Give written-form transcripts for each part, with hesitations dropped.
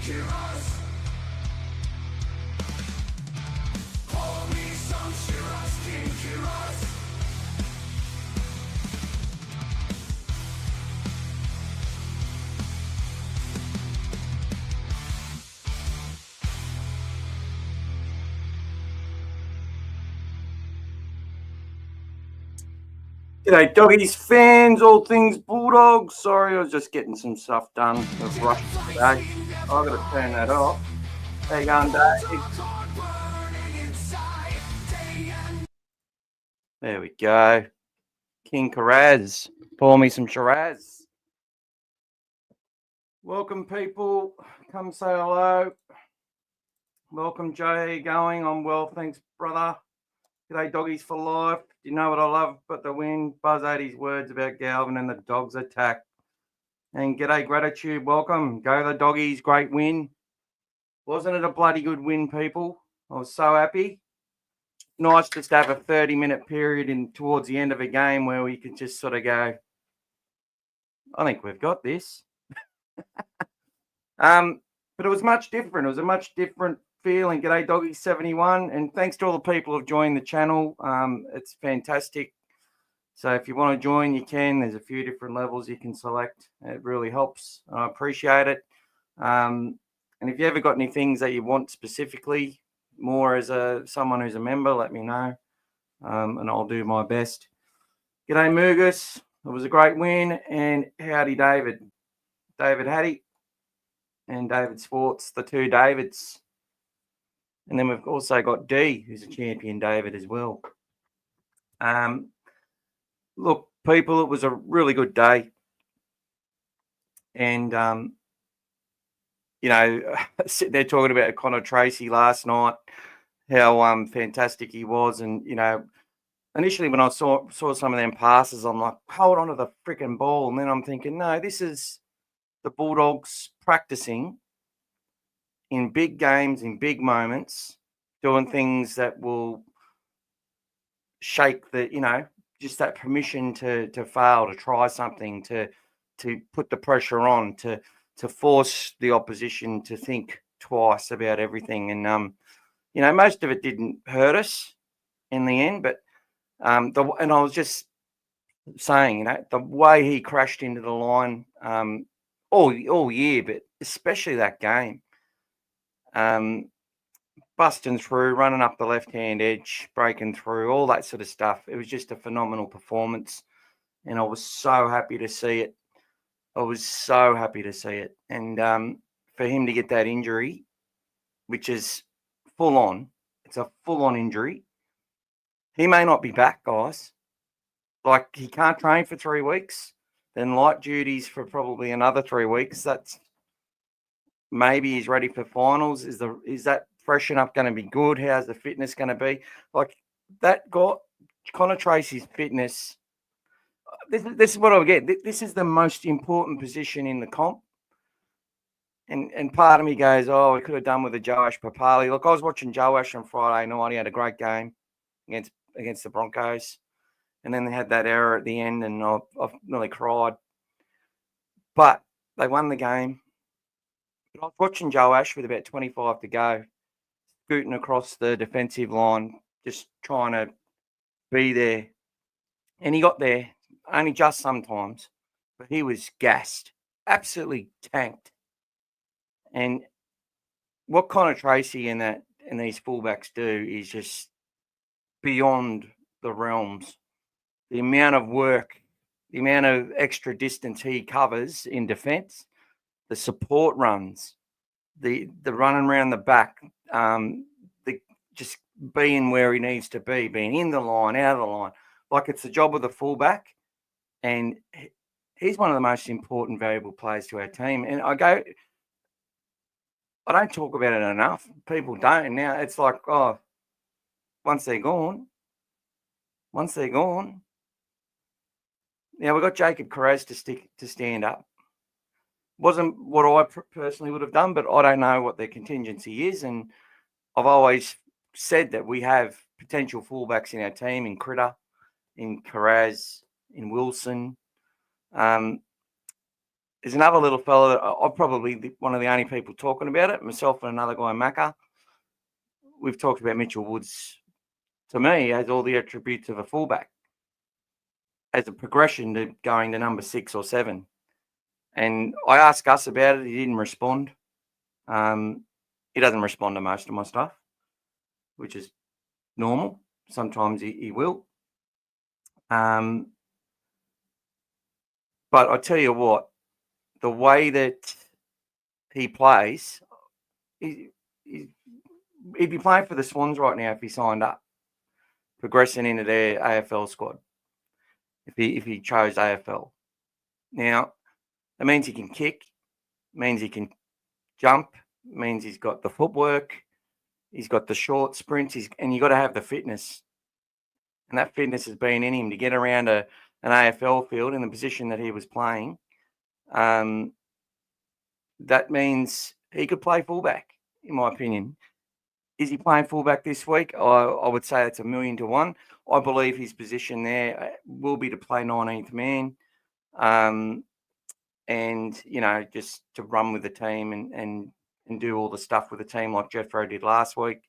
Kiraz. Pour me some Shiraz, King Kiraz. G'day, doggies, fans, all things Bulldogs. Sorry, I was just getting some stuff done. I was rushed today. I've got to turn that off. How you going, Dave? There we go. King Kiraz. Pour me some Shiraz. Welcome, people. Come say hello. Welcome, Jay. How you going? I'm well, thanks, brother. G'day, doggies for life. You know what I love but the win? Buzz 80's words about Galvin and the dogs attack. And g'day, gratitude. Welcome. Go the doggies. Great win. Wasn't it a bloody good win, people? I was so happy. Nice just to have a 30-minute period towards the end of a game where we could just sort of go, I think we've got this. But it was much different. It was a much different feeling. G'day, Doggy 71, and thanks to all the people who've joined the channel. It's fantastic. So if you want to join, you can. There's a few different levels you can select. It really helps. I appreciate it. And if you ever got any things that you want specifically, more as someone who's a member, let me know, and I'll do my best. G'day, Mugus. It was a great win, and howdy, David. David Hattie and David Sports, the two Davids. And then we've also got D, who's a champion David as well. Look, people, it was a really good day. And, sitting there talking about Connor Tracy last night, how fantastic he was. And, initially when I saw some of them passes, I'm like, hold on to the freaking ball. And then I'm thinking, no, this is the Bulldogs practicing in big games, in big moments, doing things that will shake just that permission to fail, to try something, to put the pressure on, to force the opposition to think twice about everything. And, most of it didn't hurt us in the end, but and I was just saying, the way he crashed into the line all year, but especially that game, busting through, running up the left-hand edge, breaking through, all that sort of stuff. It was just a phenomenal performance, and I was so happy to see it. And for him to get that injury, which is full-on, it's a full-on injury. He may not be back, guys. Like, he can't train for 3 weeks, then light duties for probably another 3 weeks. That's maybe he's ready for finals. Is that freshen up going to be good? How's the fitness going to be? Like, that guy, Connor Tracy's fitness, this is what I get. This is the most important position in the comp. And part of me goes, oh, we could have done with a Joash Papali. Look, I was watching Joash on Friday night. He had a great game against the Broncos. And then they had that error at the end, and I've nearly cried. But they won the game. But I was watching Joash with about 25 to go, scooting across the defensive line, just trying to be there. And he got there, only just sometimes, but he was gassed, absolutely tanked. And what Connor Tracy and these fullbacks do is just beyond the realms. The amount of work, the amount of extra distance he covers in defence, the support runs, the running around the back, just being where he needs to be, being in the line, out of the line. Like, it's the job of the fullback, and he's one of the most important, valuable players to our team. And I don't talk about it enough. People don't. Now it's like, oh, once they're gone. Now we've got Jacob Kiraz to stand up. Wasn't what I personally would have done, but I don't know what their contingency is. And I've always said that we have potential fullbacks in our team, in Critter, in Kiraz, in Wilson. There's another little fella that I'm probably one of the only people talking about it, myself and another guy, Macca. We've talked about Mitchell Woods. To me, has all the attributes of a fullback as a progression to going to number 6 or 7. And I asked Gus about it. He didn't respond. He doesn't respond to most of my stuff, which is normal. Sometimes he will. But I tell you what, the way that he plays, he'd be playing for the Swans right now if he signed up, progressing into their AFL squad, if he chose AFL. Now, that means he can kick, means he can jump, means he's got the footwork, he's got the short sprints, and you've got to have the fitness. And that fitness has been in him to get around an AFL field in the position that he was playing. That means he could play fullback, in my opinion. Is he playing fullback this week? I would say it's 1,000,000 to 1. I believe his position there will be to play 19th man. And, just to run with the team and do all the stuff with the team like Jeffro did last week,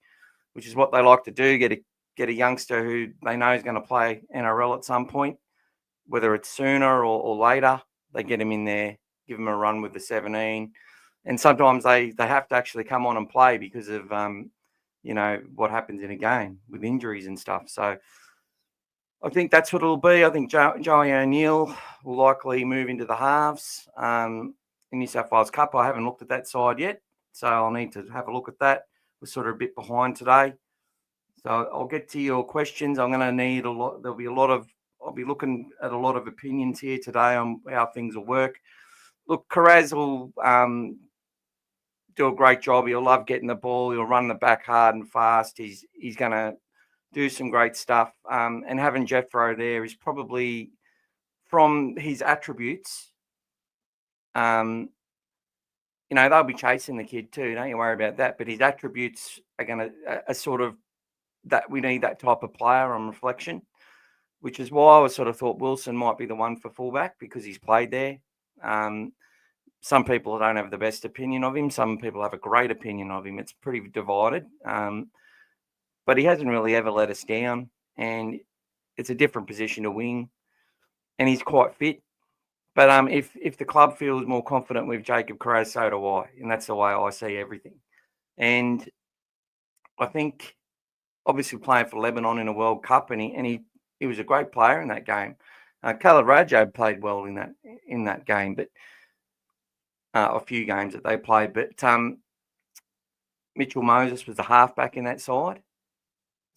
which is what they like to do, get a youngster who they know is going to play NRL at some point, whether it's sooner or later. They get him in there, give him a run with the 17. And sometimes they have to actually come on and play because of, what happens in a game with injuries and stuff. So I think that's what it'll be. I think Joey O'Neill will likely move into the halves in New South Wales Cup. I haven't looked at that side yet, so I'll need to have a look at that. We're sort of a bit behind today. So I'll get to your questions. I'm going to need a lot. I'll be looking at a lot of opinions here today on how things will work. Look, Kiraz will do a great job. He'll love getting the ball. He'll run the back hard and fast. He's going to do some great stuff. And having Jeffro there is probably, from his attributes, they'll be chasing the kid too. Don't you worry about that. But his attributes are sort of that we need that type of player on reflection, which is why I sort of thought Wilson might be the one for fullback because he's played there. Some people don't have the best opinion of him. Some people have a great opinion of him. It's pretty divided. But he hasn't really ever let us down, and it's a different position to wing, and he's quite fit. But if the club feels more confident with Jacob Kiraz, so do I, and that's the way I see everything. And I think, obviously, playing for Lebanon in a World Cup, and he was a great player in that game. Khaled Rajo played well in that game, but a few games that they played. But Mitchell Moses was the halfback in that side.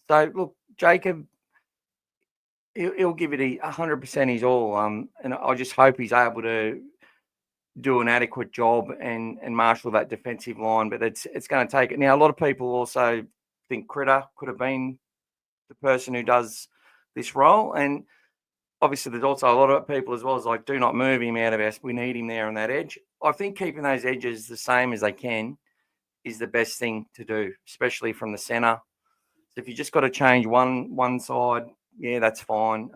So, look, Jacob, he'll give it 100% his all. And I just hope he's able to do an adequate job and marshal that defensive line. But it's going to take it. Now, a lot of people also think Critter could have been the person who does this role. And obviously, there's also a lot of people as well as like, do not move him out of us. We need him there on that edge. I think keeping those edges the same as they can is the best thing to do, especially from the centre. So if you just got to change one side, yeah, that's fine.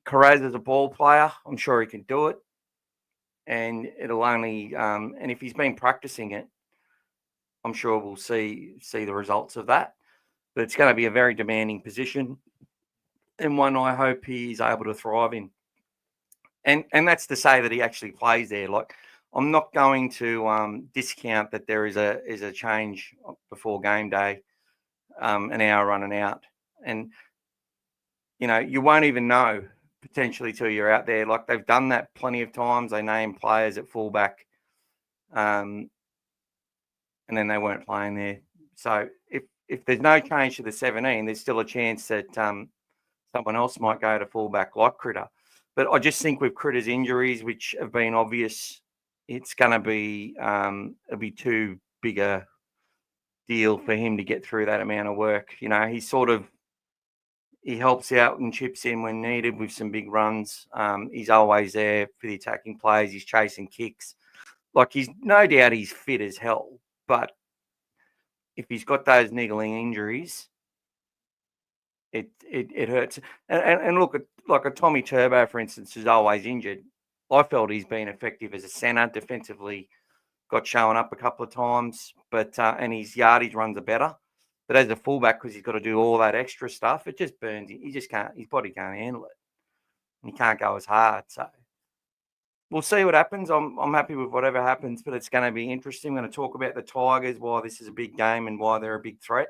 Kiraz is a ball player. I'm sure he can do it. And it'll only and if he's been practicing it, I'm sure we'll see the results of that. But it's going to be a very demanding position and one I hope he's able to thrive in. And that's to say that he actually plays there. Like, I'm not going to discount that there is a change before game day, an hour running out. And, you won't even know potentially till you're out there. Like, they've done that plenty of times. They name players at fullback and then they weren't playing there. So if there's no change to the 17, there's still a chance that someone else might go to fullback like Critter. But I just think with Critter's injuries, which have been obvious, it's going to be it'll be too big a deal for him to get through that amount of work. He helps out and chips in when needed with some big runs. He's always there for the attacking plays. He's chasing kicks. Like, he's no doubt he's fit as hell, but if he's got those niggling injuries, it hurts. And look at like a Tommy Turbo, for instance, who's always injured. I felt he's been effective as a centre defensively. Got shown up a couple of times, but and his yardage runs are better. But as a fullback, because he's got to do all that extra stuff, it just burns him. He just can't. His body can't handle it, and he can't go as hard. So we'll see what happens. I'm happy with whatever happens, but it's going to be interesting. I'm going to talk about the Tigers, why this is a big game, and why they're a big threat.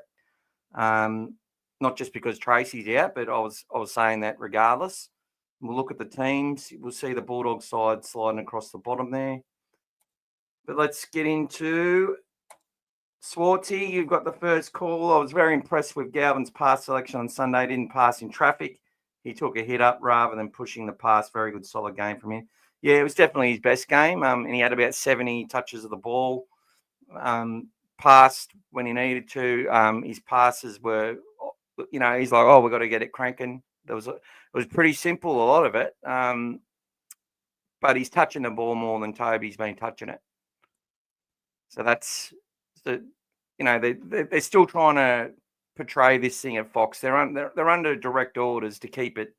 Not just because Tracy's out, but I was saying that regardless. We'll look at the teams. We'll see the Bulldog side sliding across the bottom there. But let's get into Swarty. You've got the first call. I was very impressed with Galvin's pass selection on Sunday. He didn't pass in traffic. He took a hit up rather than pushing the pass. Very good, solid game from him. Yeah, it was definitely his best game. And he had about 70 touches of the ball. Passed when he needed to. His passes were, he's like, oh, we've got to get it cranking. It was pretty simple, a lot of it. But he's touching the ball more than Toby's been touching it. So that's they're still trying to portray this thing at Fox. They're under direct orders to keep it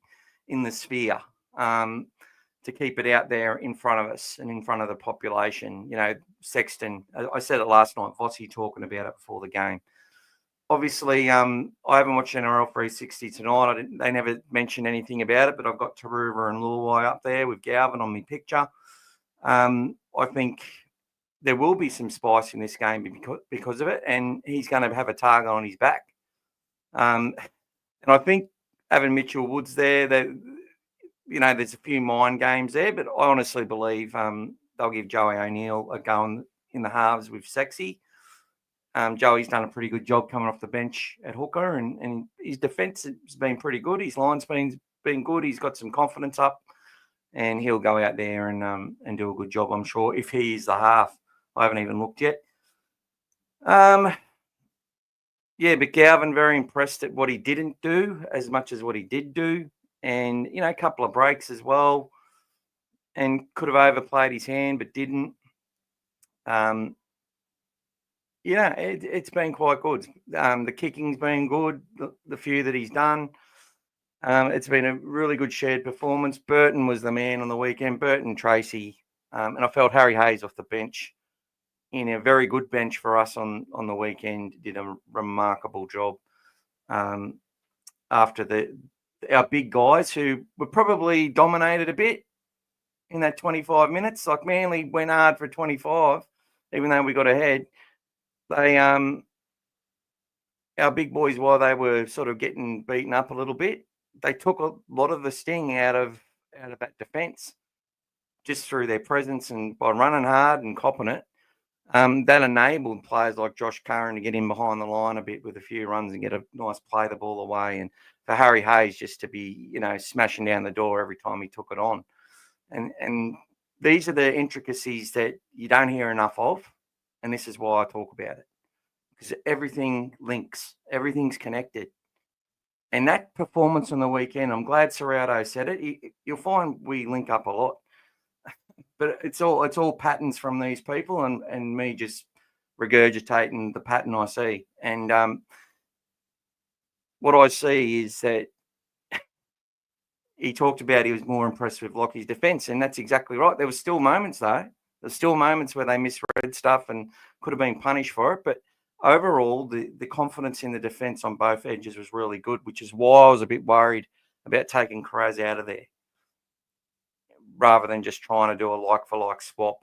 in the sphere, to keep it out there in front of us and in front of the population. Sexton. I said it last night. Vossi talking about it before the game. Obviously, I haven't watched NRL 360 tonight. They never mentioned anything about it, but I've got Taruva and Luai up there with Galvin on my picture. I think there will be some spice in this game because of it, and he's going to have a target on his back. And I think having Mitchell Woods there, there's a few mind games there, but I honestly believe they'll give Joey O'Neill a go in the halves with Sexy. Joey's done a pretty good job coming off the bench at hooker, and his defence has been pretty good. His line's been good. He's got some confidence up, and he'll go out there and do a good job, I'm sure, if he is the half. I haven't even looked yet. But Galvin, very impressed at what he didn't do as much as what he did do. And, a couple of breaks as well. And could have overplayed his hand, but didn't. It's been quite good. The kicking's been good, the few that he's done. It's been a really good shared performance. Burton was the man on the weekend. Burton, Tracy. And I felt Harry Hayes off the bench in a very good bench for us on the weekend, did a remarkable job after our big guys who were probably dominated a bit in that 25 minutes. Like Manly went hard for 25, even though we got ahead. They our big boys, while they were sort of getting beaten up a little bit, they took a lot of the sting out of that defence just through their presence and by running hard and copping it. That enabled players like Josh Curran to get in behind the line a bit with a few runs and get a nice play the ball away. And for Harry Hayes just to be, smashing down the door every time he took it on. And these are the intricacies that you don't hear enough of. And this is why I talk about it. Because everything links. Everything's connected. And that performance on the weekend, I'm glad Serrato said it. You'll find we link up a lot. But it's all patterns from these people and me just regurgitating the pattern I see. And what I see is that he talked about he was more impressed with Lockie's defence, and that's exactly right. There were still moments, though. There's still moments where they misread stuff and could have been punished for it. But overall, the confidence in the defence on both edges was really good, which is why I was a bit worried about taking Kiraz out of there, rather than just trying to do a like-for-like swap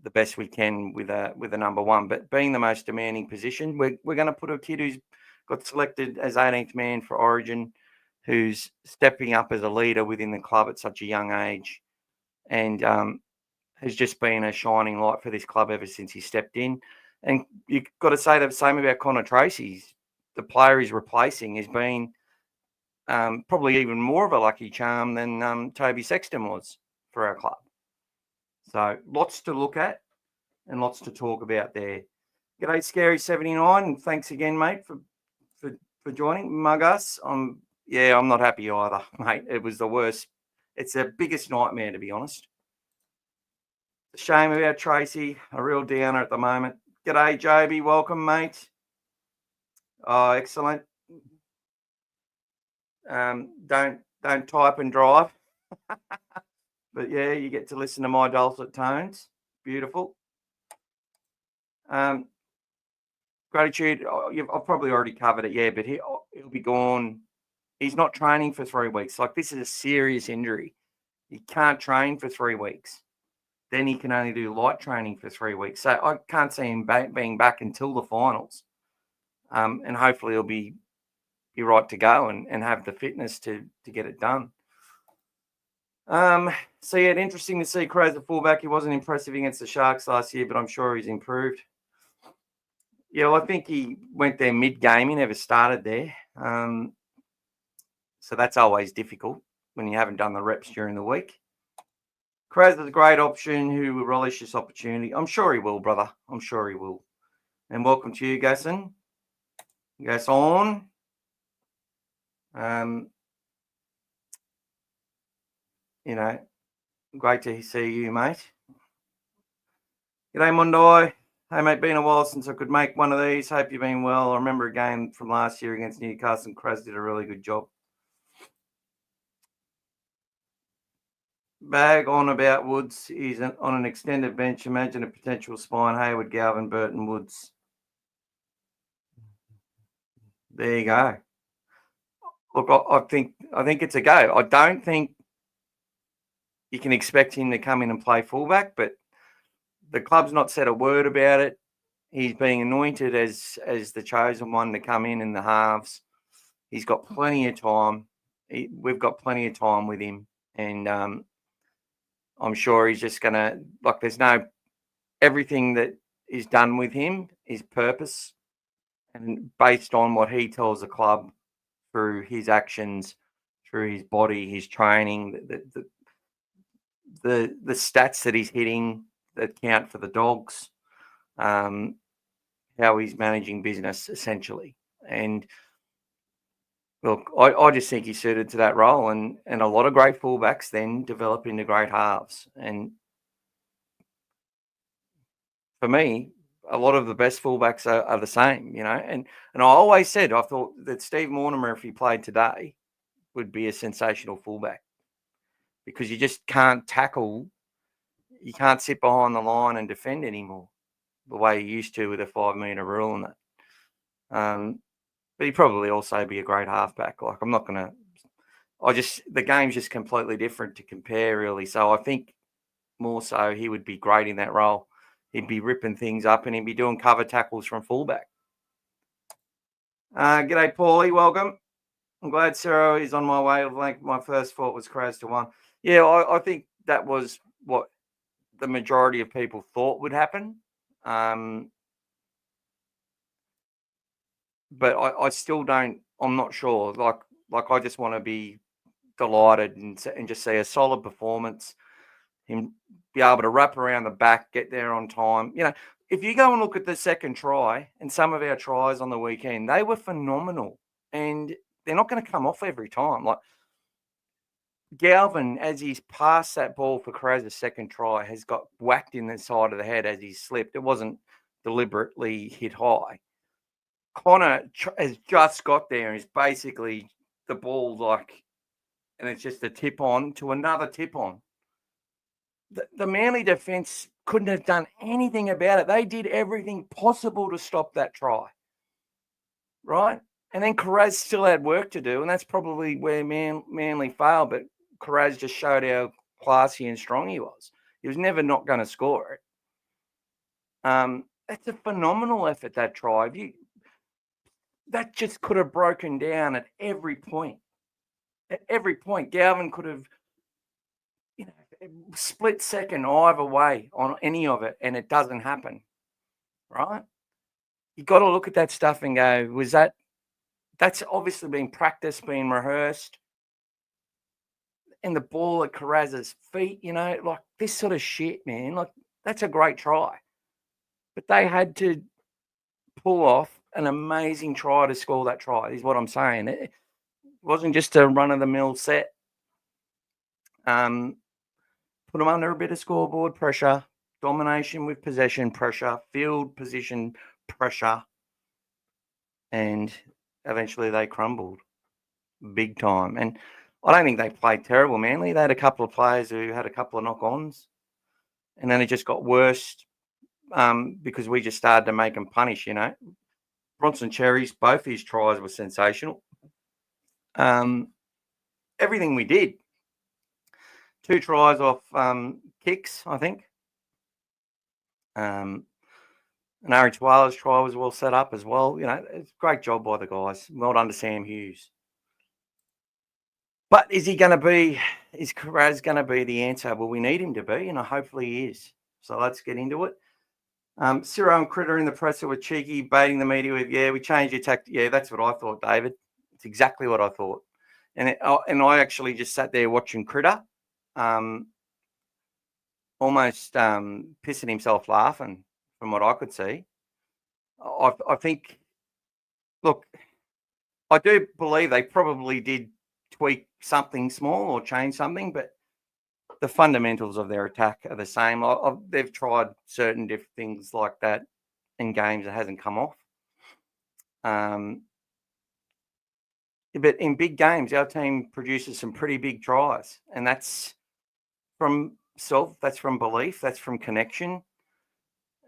the best we can with a number one. But being the most demanding position, we're going to put a kid who's got selected as 18th man for Origin, who's stepping up as a leader within the club at such a young age, and has just been a shining light for this club ever since he stepped in. And you've got to say the same about Connor Tracy. The player he's replacing has been probably even more of a lucky charm than Toby Sexton was for our club. So lots to look at and lots to talk about there. G'day, Scary79, and thanks again, mate, for joining. Mug us. I'm not happy either, mate. It was the worst. It's the biggest nightmare, to be honest. A shame about Tracy, a real downer at the moment. G'day, Joby. Welcome, mate. Oh, excellent. Don't type and drive. But yeah, you get to listen to my dulcet tones. Beautiful. Gratitude. I've probably already covered it, yeah, but he'll be gone. He's not training for 3 weeks. Like, this is a serious injury. He can't train for 3 weeks. Then he can only do light training for 3 weeks. So I can't see him being back until the finals. And hopefully he'll be right to go and have the fitness to get it done. So yeah, interesting to see Kiraz at fullback. He wasn't impressive against the Sharks last year, but I'm sure he's improved. Yeah, well, I think he went there mid-game. He never started there. So that's always difficult when you haven't done the reps during the week. Kiraz is a great option who will relish this opportunity. I'm sure he will, brother. I'm sure he will. And welcome to you, Gasson. Gasson. Great to see you, mate. G'day, Mondoi. Hey, mate, been a while since I could make one of these. Hope you've been well. I remember a game from last year against Newcastle, and Kiraz did a really good job. Bag on about Woods. He's on an extended bench. Imagine a potential spine. Hayward, Galvin, Burton, Woods. There you go. Look, I think it's a go. I don't think you can expect him to come in and play fullback, but the club's not said a word about it. He's being anointed as the chosen one to come in the halves. He's got plenty of time. We've got plenty of time with him, and I'm sure he's just going to, like, everything that is done with him is purpose and based on what he tells the club through his actions, through his body, his training, the stats that he's hitting that count for the Dogs, how he's managing business essentially. And look, I just think he's suited to that role, and a lot of great fullbacks then develop into great halves. And for me, a lot of the best fullbacks are the same, And I always said I thought that Steve Mortimer, if he played today, would be a sensational fullback because you just can't tackle. You can't sit behind the line and defend anymore the way you used to with a 5 metre rule and that. But he'd probably also be a great halfback. Like, I'm not going to. The game's just completely different to compare, really. So I think more so he would be great in that role. He'd be ripping things up and he'd be doing cover tackles from fullback. G'day, Paulie. Welcome. I'm glad Sarah is on my wavelength. My first thought was Kiraz to 1. Yeah, I think that was what the majority of people thought would happen. But I still don't. I'm not sure. Like I just want to be delighted and just see a solid performance. Him be able to wrap around the back, get there on time. If you go and look at the second try and some of our tries on the weekend, they were phenomenal, and they're not going to come off every time. Like Galvin, as he's passed that ball for Kiraz's second try, has got whacked in the side of the head as he slipped. It wasn't deliberately hit high. Connor has just got there and is basically the ball and it's just a tip on to another tip on. The Manly defence couldn't have done anything about it. They did everything possible to stop that try, right? And then Kiraz still had work to do, and that's probably where Manly failed. But Kiraz just showed how classy and strong he was. He was never not going to score it. That's a phenomenal effort, that try. That just could have broken down at every point. At every point, Galvin could have, split second either way on any of it, and it doesn't happen, right? You got to look at that stuff and go, that's obviously been practiced, been rehearsed. And the ball at Kiraz's feet, like this sort of shit, man. Like, that's a great try. But they had to pull off an amazing try to score that try, is what I'm saying. It wasn't just a run-of-the-mill set. Put them under a bit of scoreboard pressure, domination with possession pressure, field position pressure, and eventually they crumbled big time. And I don't think they played terrible, Manly. They had a couple of players who had a couple of knock-ons, and then it just got worse because we just started to make them punish, Bronson Cherry's, both his tries were sensational. Everything we did. 2 tries off kicks, I think. And Aaron Tuala's try was well set up as well. It's a great job by the guys. Well done to Sam Hughes. But is Kiraz going to be the answer? Well, we need him to be, and hopefully he is. So let's get into it. Ciro and Critter in the presser were cheeky, baiting the media with, we changed your tactic. Yeah, that's what I thought, David. It's exactly what I thought. And I actually just sat there watching Critter, almost pissing himself laughing from what I could see. I think, look, I do believe they probably did tweak something small or change something, but the fundamentals of their attack are the same. They've tried certain different things like that in games that hasn't come off. But in big games, our team produces some pretty big tries, and that's from self, that's from belief, that's from connection,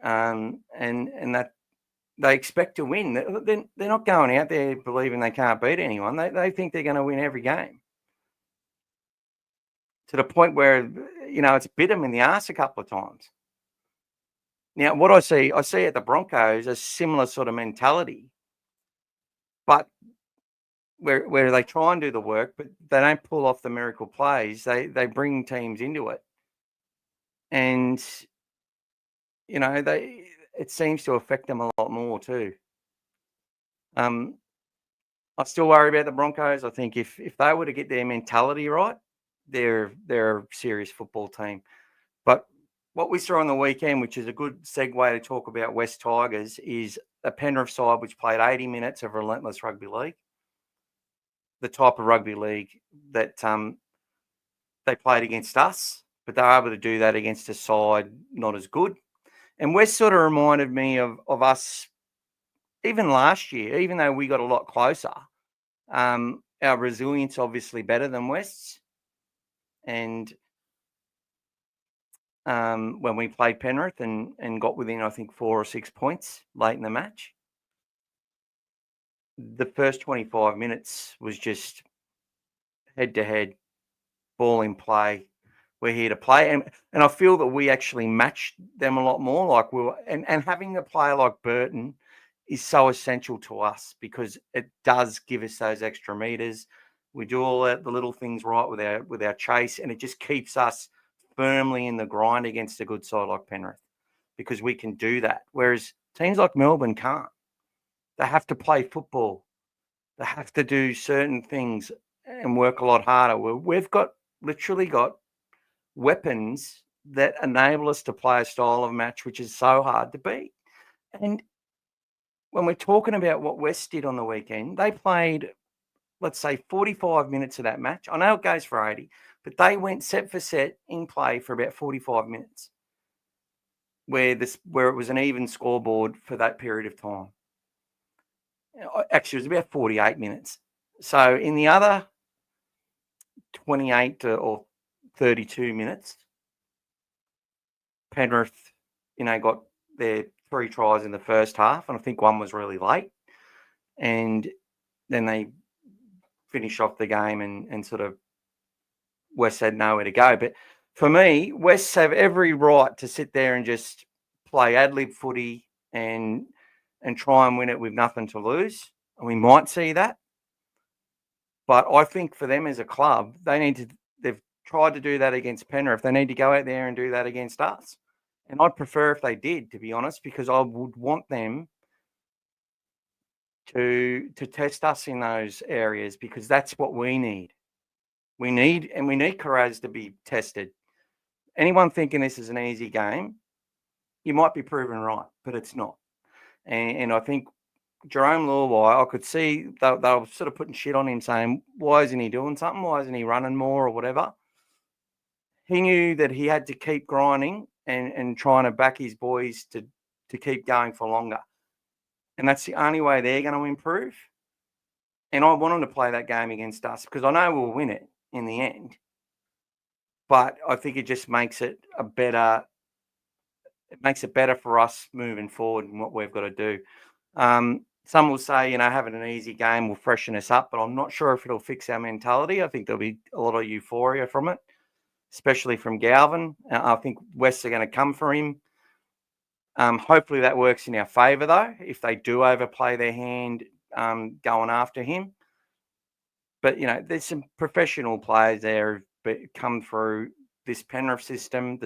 and that they expect to win. They're not going out there believing they can't beat anyone. They think they're going to win every game, to the point where, it's bit them in the arse a couple of times. Now, what I see at the Broncos a similar sort of mentality, but where they try and do the work, but they don't pull off the miracle plays. They bring teams into it, and it seems to affect them a lot more too. I still worry about the Broncos. I think if they were to get their mentality right, they're a serious football team. But what we saw on the weekend, which is a good segue to talk about West Tigers, is a Penrith side which played 80 minutes of relentless rugby league, the type of rugby league that they played against us, but they were able to do that against a side not as good. And West sort of reminded me of us even last year, even though we got a lot closer. Our resilience obviously better than West's. And when we played Penrith and got within, I think, 4 or 6 points late in the match, the first 25 minutes was just head-to-head, ball in play. We're here to play. And I feel that we actually matched them a lot more. Like and having a player like Burton is so essential to us because it does give us those extra meters. We do all the little things right with our chase, and it just keeps us firmly in the grind against a good side like Penrith because we can do that. Whereas teams like Melbourne can't. They have to play football. They have to do certain things and work a lot harder. We've literally got weapons that enable us to play a style of match which is so hard to beat. And when we're talking about what West did on the weekend, they played, let's say, 45 minutes of that match. I know it goes for 80, but they went set for set in play for about 45 minutes, where it was an even scoreboard for that period of time. Actually, it was about 48 minutes. So in the other 28 or 32 minutes, Penrith, got their 3 tries in the first half, and I think one was really late. And then they finish off the game and sort of West had nowhere to go. But for me, West have every right to sit there and just play ad-lib footy and try and win it with nothing to lose. And we might see that. But I think for them as a club, they've tried to do that against Penrith. They need to go out there and do that against us. And I'd prefer if they did, to be honest, because I would want them to test us in those areas because that's what we need. We need Kiraz to be tested. Anyone thinking this is an easy game, you might be proven right, but it's not. And I think Jerome Luai, I could see they were sort of putting shit on him saying, why isn't he doing something? Why isn't he running more or whatever? He knew that he had to keep grinding and trying to back his boys to keep going for longer. And that's the only way they're going to improve. And I want them to play that game against us because I know we'll win it. in the end. But I think it just makes it better for us moving forward and what we've got to do. Some will say, having an easy game will freshen us up, but I'm not sure if it'll fix our mentality. I think there'll be a lot of euphoria from it, especially from Galvin. I think Wests are going to come for him. Hopefully that works in our favour, though, if they do overplay their hand going after him. But, there's some professional players there who've come through this Penrith system,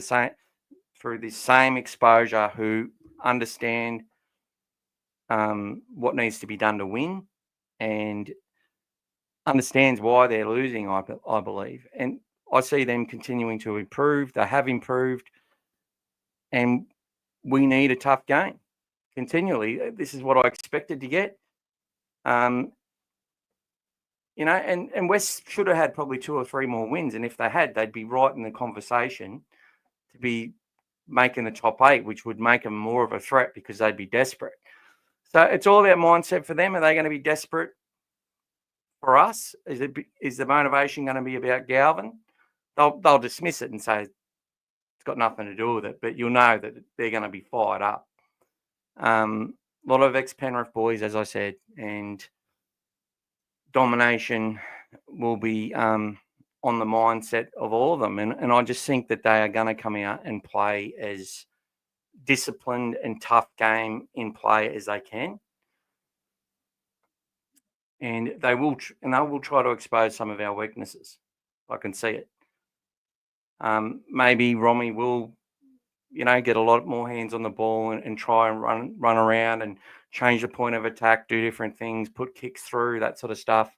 through this same exposure, who understand what needs to be done to win and understands why they're losing, I believe. And I see them continuing to improve. They have improved. And we need a tough game continually. This is what I expected to get. And West should have had probably 2 or 3 more wins. And if they had, they'd be right in the conversation to be making the top 8, which would make them more of a threat because they'd be desperate. So it's all about mindset for them. Are they going to be desperate for us? Is the motivation going to be about Galvin? They'll dismiss it and say it's got nothing to do with it, but you'll know that they're going to be fired up. A lot of ex-Penrith boys, as I said, and domination will be on the mindset of all of them. And I just think that they are going to come out and play as disciplined and tough game in play as they can. And they will try to expose some of our weaknesses. I can see it. Maybe Romy will, get a lot more hands on the ball and try and run around and change the point of attack, do different things, put kicks through, that sort of stuff.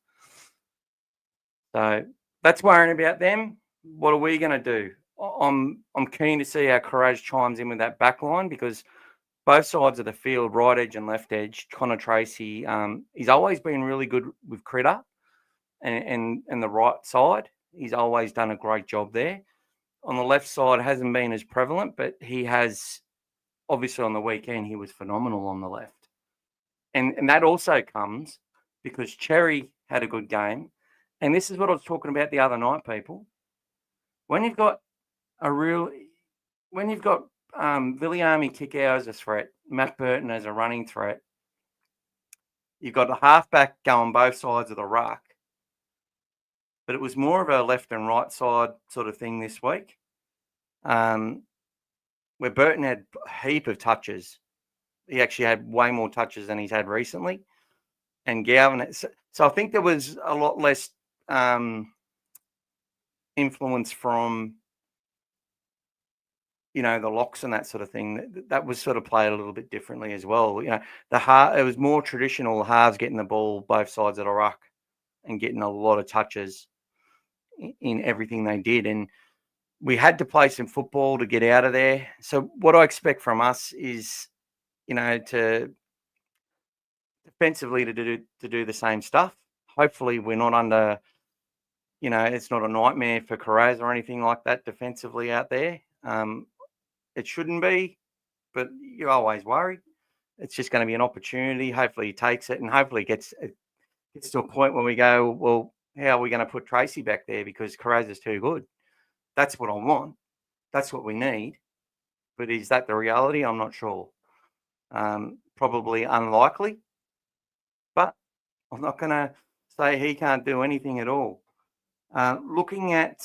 So that's worrying about them. What are we going to do? I'm keen to see how Kiraz chimes in with that back line, because both sides of the field, right edge and left edge, Connor Tracy, he's always been really good with Critter and the right side. He's always done a great job there. On the left side, hasn't been as prevalent, but he has, obviously on the weekend, he was phenomenal on the left. And that also comes because Cherry had a good game. And this is what I was talking about the other night, people. When you've got Viliami Kikau as a threat, Matt Burton as a running threat, you've got a halfback going both sides of the ruck. But it was more of a left and right side sort of thing this week, where Burton had a heap of touches. He actually had way more touches than he's had recently. And Galvin, so I think there was a lot less influence from, the locks and that sort of thing. That was sort of played a little bit differently as well. It was more traditional halves getting the ball both sides of the ruck and getting a lot of touches in everything they did. And we had to play some football to get out of there. So what I expect from us is, to defensively to do the same stuff. Hopefully we're not under, it's not a nightmare for Kiraz or anything like that defensively out there. It shouldn't be, but you always worry. It's just going to be an opportunity. Hopefully he takes it, and hopefully it gets to a point where we go, well, how are we going to put Tracy back there because Kiraz is too good? That's what I want. That's what we need. But is that the reality? I'm not sure. Probably unlikely. But I'm not going to say he can't do anything at all. Looking at,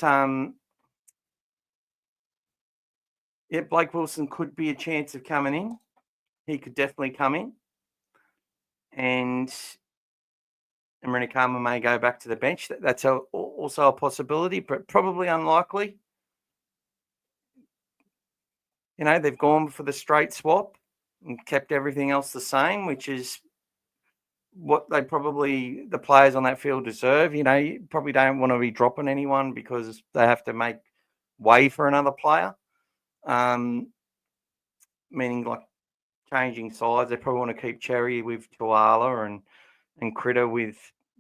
Blake Wilson could be a chance of coming in. He could definitely come in. And Renikama may go back to the bench. That's also a possibility, but probably unlikely. They've gone for the straight swap and kept everything else the same, which is what the players on that field deserve. You probably don't want to be dropping anyone because they have to make way for another player. Meaning like changing sides. They probably want to keep Cherry with Tuala and Critter with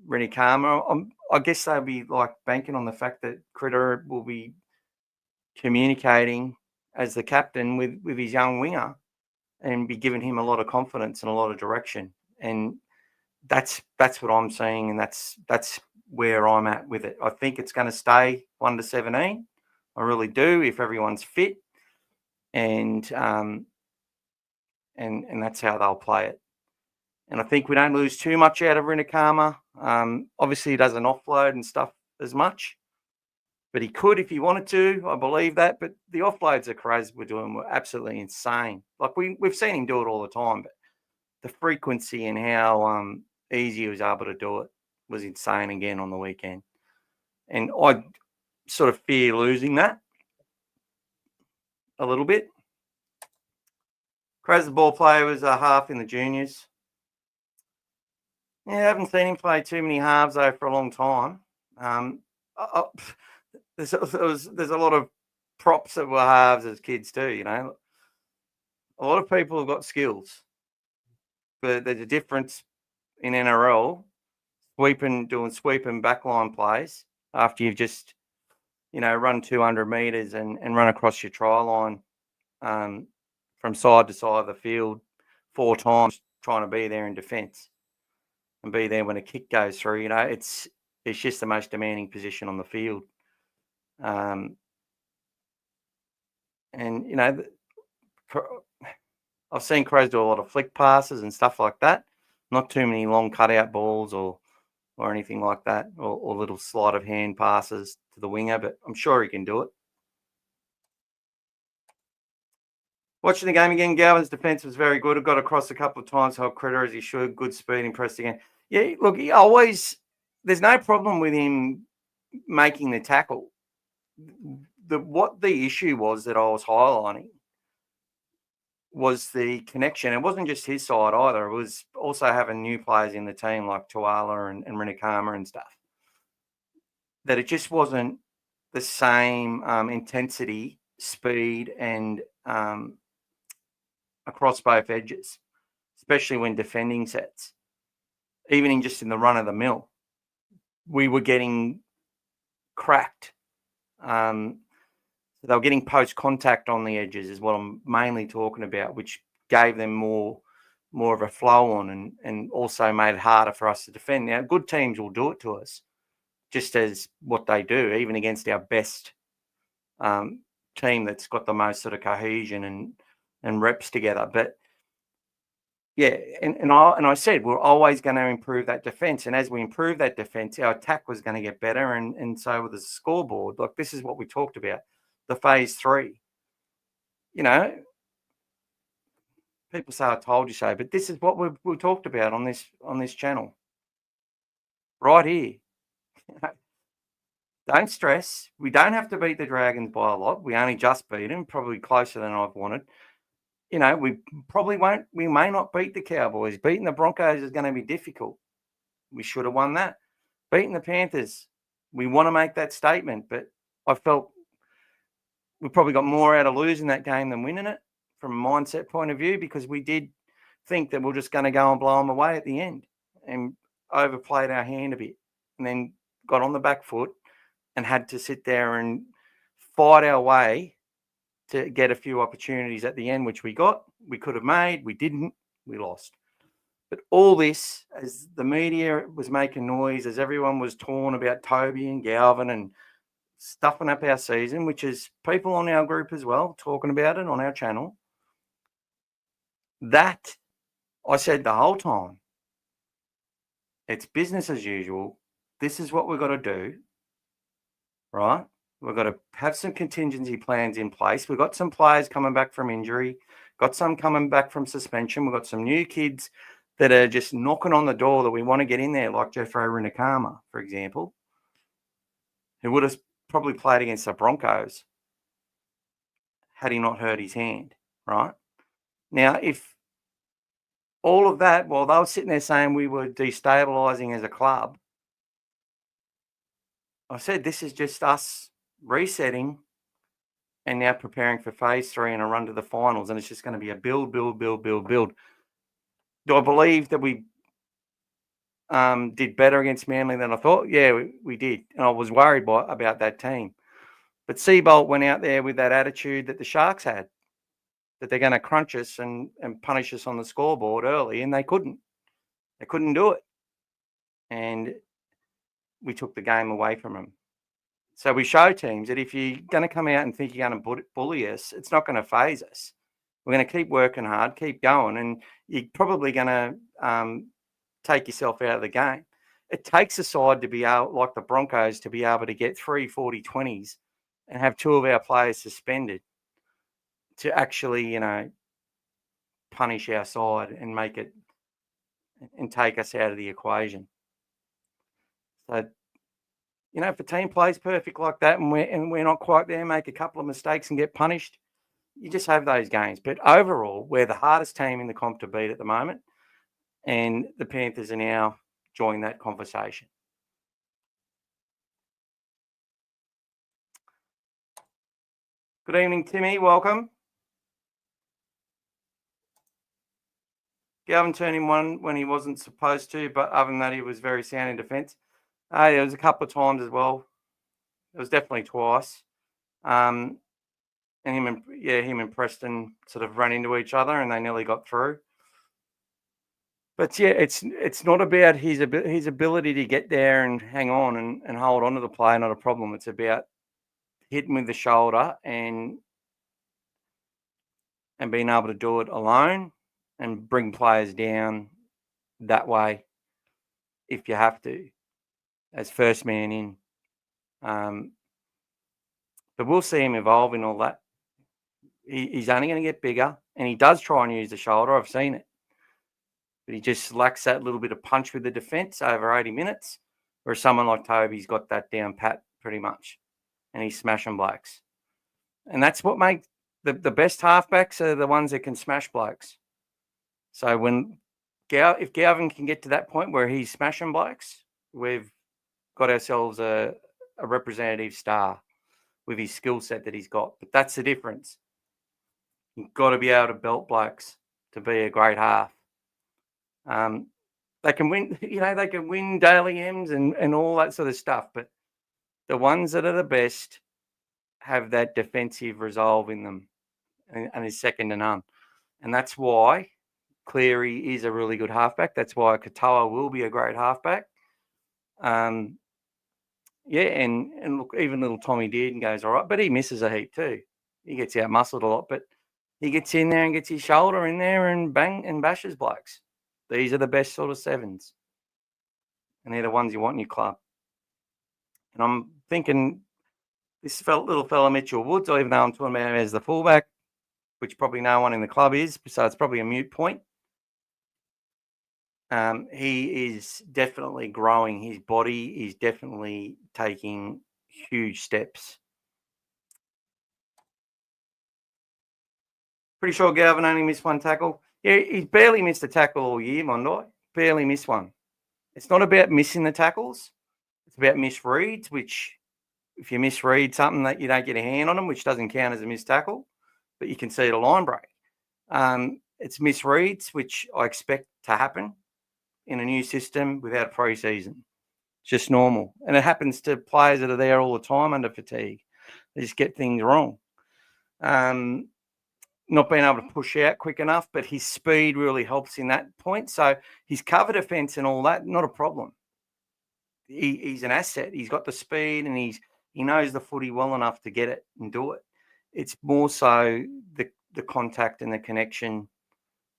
Renikama. I guess they'll be like banking on the fact that Critter will be communicating as the captain with his young winger and be giving him a lot of confidence and a lot of direction. And that's what I'm seeing, and that's where I'm at with it. I think it's going to stay 1-17. I really do, if everyone's fit, and that's how they'll play it. And I think we don't lose too much out of Rinakama. Obviously, he doesn't offload and stuff as much, but he could if he wanted to. I believe that. But the offloads that Kiraz were doing were absolutely insane. Like we've seen him do it all the time, but the frequency and how easy he was able to do it was insane again on the weekend. And I sort of fear losing that a little bit. Kiraz, the ball player, was a half in the juniors. Yeah, I haven't seen him play too many halves though for a long time. There's a lot of props that were halves as kids too. You know, a lot of people have got skills, but there's a difference in NRL doing sweeping backline plays after you've just, run 200 meters and run across your try line from side to side of the field 4 times, trying to be there in defence and be there when a kick goes through. It's just the most demanding position on the field. And I've seen Kiraz do a lot of flick passes and stuff like that. Not too many long cutout balls or anything like that, or little sleight of hand passes to the winger, but I'm sure he can do it. Watching the game again, Galvin's defence was very good. It got across a couple of times, held credit as he should. Good speed, impressed again. Yeah, look, there's no problem with him making the tackle. What the issue was that I was highlighting was the connection. It wasn't just his side either. It was also having new players in the team like Tuala and Rinakama and stuff. That it just wasn't the same intensity, speed, and across both edges, especially when defending sets. Even in the run of the mill, we were getting cracked. They were getting post contact on the edges is what I'm mainly talking about, which gave them more of a flow on and also made it harder for us to defend. Now, good teams will do it to us, just as what they do, even against our best team that's got the most sort of cohesion and reps together. But yeah, and I said we're always going to improve that defence, and as we improve that defence, our attack was going to get better, and so with the scoreboard. Like, this is what we talked about, the phase 3. People say I told you so, but this is what we talked about on this channel right here. Don't stress. We don't have to beat the Dragons by a lot. We only just beat them, probably closer than I've wanted. We probably won't. We may not beat the Cowboys. Beating the Broncos is going to be difficult. We should have won that. Beating the Panthers, we want to make that statement, but I felt we probably got more out of losing that game than winning it from a mindset point of view, because we did think that we're just going to go and blow them away at the end and overplayed our hand a bit, and then got on the back foot and had to sit there and fight our way to get a few opportunities at the end, which we got. We could have made. We didn't. We lost. But all this, as the media was making noise, as everyone was torn about Toby and Galvin and stuffing up our season, which is people on our group as well talking about it on our channel, that I said the whole time, it's business as usual. This is what we've got to do, right? We've got to have some contingency plans in place. We've got some players coming back from injury, got some coming back from suspension. We've got some new kids that are just knocking on the door that we want to get in there, like Jeffrey Rinakama, for example, who would have probably played against the Broncos had he not hurt his hand, right? Now, if all of that, while they were sitting there saying we were destabilising as a club, I said this is just us resetting and now preparing for phase 3 and a run to the finals, and it's just going to be a build. Do I believe that we did better against Manly than I thought? Yeah, we did, and I was worried about that team. But Seabolt went out there with that attitude that the Sharks had, that they're going to crunch us and punish us on the scoreboard early, and they couldn't. They couldn't do it. And we took the game away from them. So we show teams that if you're going to come out and think you're going to bully us, it's not going to phase us. We're going to keep working hard, keep going, and you're probably going to take yourself out of the game. It takes a side to be able, like the Broncos, to be able to get 3 40-20s and have 2 of our players suspended to actually, punish our side and make it and take us out of the equation. So, if a team plays perfect like that and we're not quite there, make a couple of mistakes and get punished, you just have those games. But overall, we're the hardest team in the comp to beat at the moment, and the Panthers are now joining that conversation. Good evening, Timmy. Welcome. Galvin turned him one when he wasn't supposed to, but other than that, he was very sound in defence. There was a couple of times as well. It was definitely twice. And him and Preston sort of ran into each other and they nearly got through. But yeah, it's not about his ability to get there and hang on and hold on to the play, not a problem. It's about hitting with the shoulder and being able to do it alone and bring players down that way if you have to, as first man in. But we'll see him evolve in all that. He's only going to get bigger, and he does try and use the shoulder. I've seen it. But he just lacks that little bit of punch with the defence over 80 minutes, whereas someone like Toby's got that down pat pretty much, and he's smashing blokes. And that's what makes the best halfbacks are the ones that can smash blokes. So if Galvin can get to that point where he's smashing blokes, we've got ourselves a representative star with his skill set that he's got. But that's the difference. You've got to be able to belt blokes to be a great half. They can win, they can win daily M's and all that sort of stuff. But the ones that are the best have that defensive resolve in them and is second to none. And that's why Cleary is a really good halfback. That's why Katoa will be a great halfback. And look, even little Tommy Dearden goes all right, but he misses a heap too. He gets out muscled a lot, but he gets in there and gets his shoulder in there and bang and bashes blokes. These are the best sort of sevens. And they're the ones you want in your club. And I'm thinking this little fella Mitchell Woods, even though I'm talking about him as the fullback, which probably no one in the club is, so it's probably a moot point. He is definitely growing. His body is definitely taking huge steps. Pretty sure Galvin only missed one tackle. Yeah, he's barely missed a tackle all year, Mondi. Barely missed one. It's not about missing the tackles. It's about misreads, which if you misread something that you don't get a hand on them, which doesn't count as a missed tackle, but you can see it a line break. It's misreads, which I expect to happen in a new system without pre-season. It's just normal. And it happens to players that are there all the time under fatigue. They just get things wrong. Not being able to push out quick enough, but his speed really helps in that point. So his cover defense and all that, not a problem. He's an asset. He's got the speed and he knows the footy well enough to get it and do it. It's more so the contact and the connection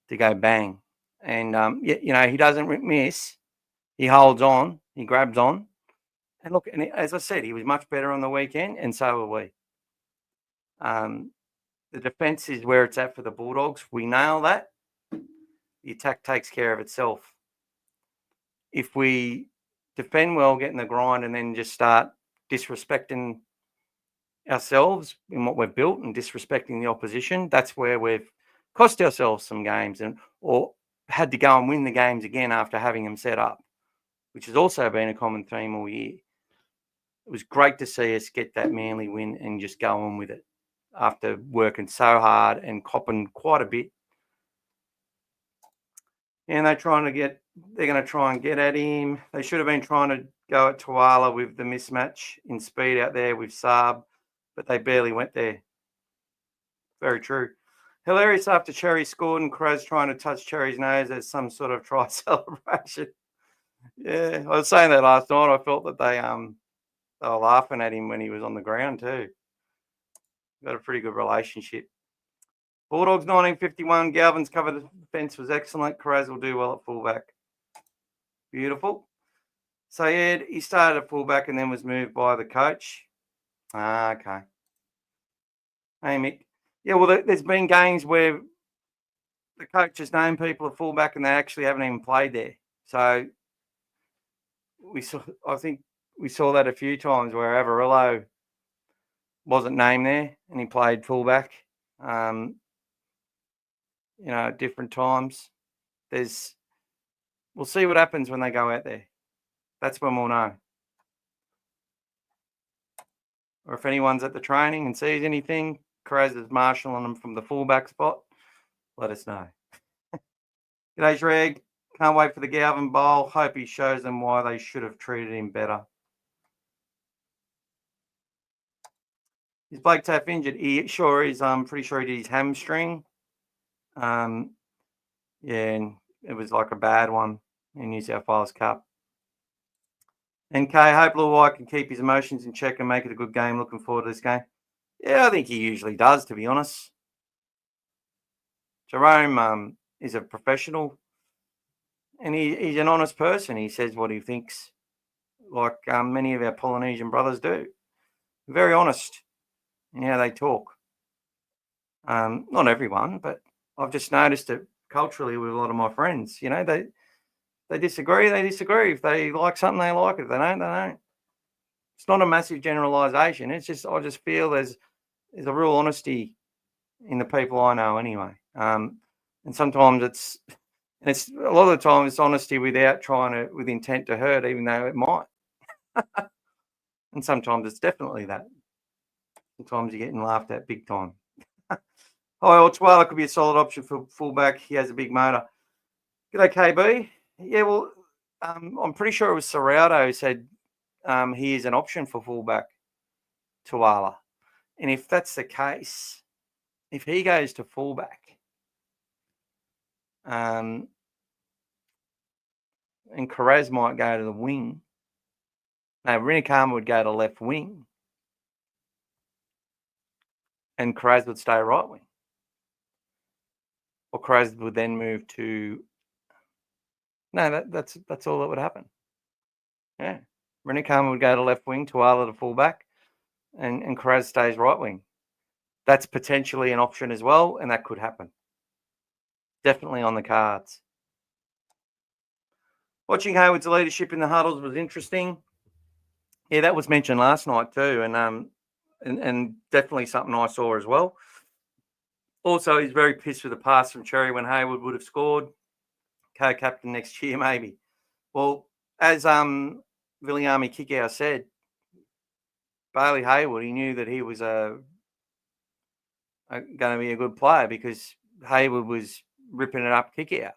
to go bang. And, he doesn't miss. He holds on. He grabs on. And look, and as I said, he was much better on the weekend, and so were we. The defence is where it's at for the Bulldogs. We nail that. The attack takes care of itself. If we defend well, get in the grind, and then just start disrespecting ourselves in what we've built and disrespecting the opposition, that's where we've cost ourselves some games or had to go and win the games again after having them set up, which has also been a common theme all year. It was great to see us get that Manly win and just go on with it after working so hard and copping quite a bit. And they're going to try and get at him. They should have been trying to go at Tuala with the mismatch in speed out there with Saab, but they barely went there. Very true. Hilarious after Cherry scored and Kiraz trying to touch Cherry's nose as some sort of try celebration. Yeah, I was saying that last night. I felt that they were laughing at him when he was on the ground too. Got a pretty good relationship. Bulldogs 1951. Galvin's cover defence was excellent. Kiraz will do well at fullback. Beautiful. So yeah, he started at fullback and then was moved by the coach. Okay. Hey Mick. Yeah, well, there's been games where the coach has named people at fullback and they actually haven't even played there. So I think we saw that a few times where Averillo wasn't named there and he played fullback. At different times. We'll see what happens when they go out there. That's when we'll know. Or if anyone's at the training and sees anything, Kiraz is marshalling them from the fullback spot, let us know. G'day, Shreg. Can't wait for the Galvin Bowl. Hope he shows them why they should have treated him better. Is Blake Taaffe injured? He sure is. I'm pretty sure he did his hamstring. Yeah, and it was like a bad one in New South Wales Cup. And K, hope Lil White can keep his emotions in check and make it a good game. Looking forward to this game. Yeah, I think he usually does, to be honest. Jerome is a professional and he's an honest person. He says what he thinks, like many of our Polynesian brothers do. Very honest in how they talk. Not everyone, but I've just noticed it culturally with a lot of my friends. They disagree, they disagree. If they like something, they like it. If they don't, they don't. It's not a massive generalisation. It's just I just feel there's a real honesty in the people I know anyway. And sometimes it's a lot of the time it's honesty without with intent to hurt, even though it might. And sometimes it's definitely that. Sometimes you're getting laughed at big time. Twala could be a solid option for fullback. He has a big motor. G'day, KB. Yeah, well, I'm pretty sure it was Serrado who said he is an option for fullback, Twala. And if that's the case, if he goes to fullback, and Kiraz might go to the wing. No, Rinikama would go to left wing. And Kiraz would stay right wing. Or Kiraz would then move to... No, that's all that would happen. Yeah. Rinikama would go to left wing, Tuala to fullback, and Kiraz stays right wing. That's potentially an option as well, and that could happen. Definitely on the cards. Watching Hayward's leadership in the huddles was interesting. Yeah, that was mentioned last night too, and definitely something I saw as well. Also, he's very pissed with the pass from Cherry when Hayward would have scored. Co-captain next year, maybe. Well, as Viliami Kickout said, Bailey Hayward, he knew that he was going to be a good player because Hayward was ripping it up Kickout.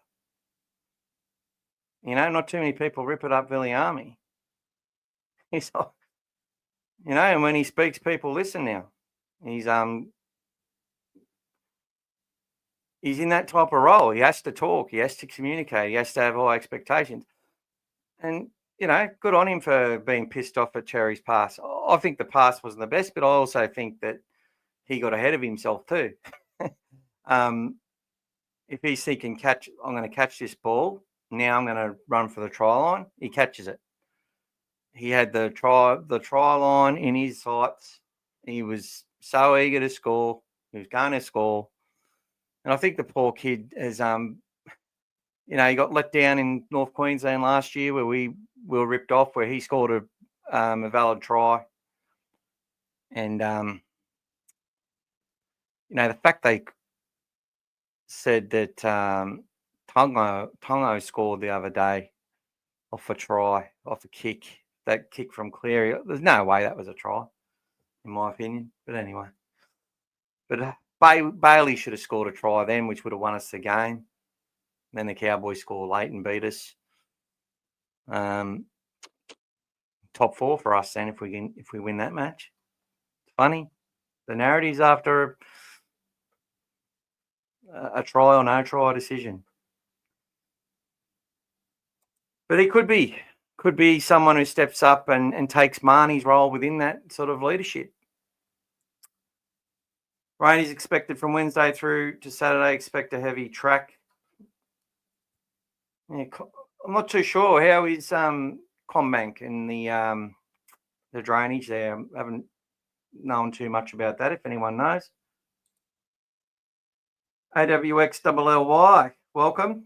Not too many people rip it up Viliami. He's, and when he speaks, people listen now. He's in that type of role. He has to talk. He has to communicate. He has to have high expectations. And, good on him for being pissed off at Cherry's pass. I think the pass wasn't the best, but I also think that he got ahead of himself too. If he's thinking, I'm going to catch this ball, now I'm going to run for the try line, he catches it. He had the try line in his sights. He was so eager to score. He was going to score. And I think the poor kid has, he got let down in North Queensland last year where we were ripped off, where he scored a valid try. And, the fact they said that Tongo scored the other day off a try, off a kick, that kick from Cleary. There's no way that was a try, in my opinion. But anyway. But Bailey should have scored a try then, which would have won us the game. Then the Cowboys score late and beat us. Top 4 for us then if we win that match. It's funny. The narrative's after a try or no try decision. But he could be someone who steps up and takes Marnie's role within that sort of leadership. Rain is expected from Wednesday through to Saturday. Expect a heavy track. Yeah, I'm not too sure how is Combank and the drainage there. I haven't known too much about that. If anyone knows, AWXLLY, welcome.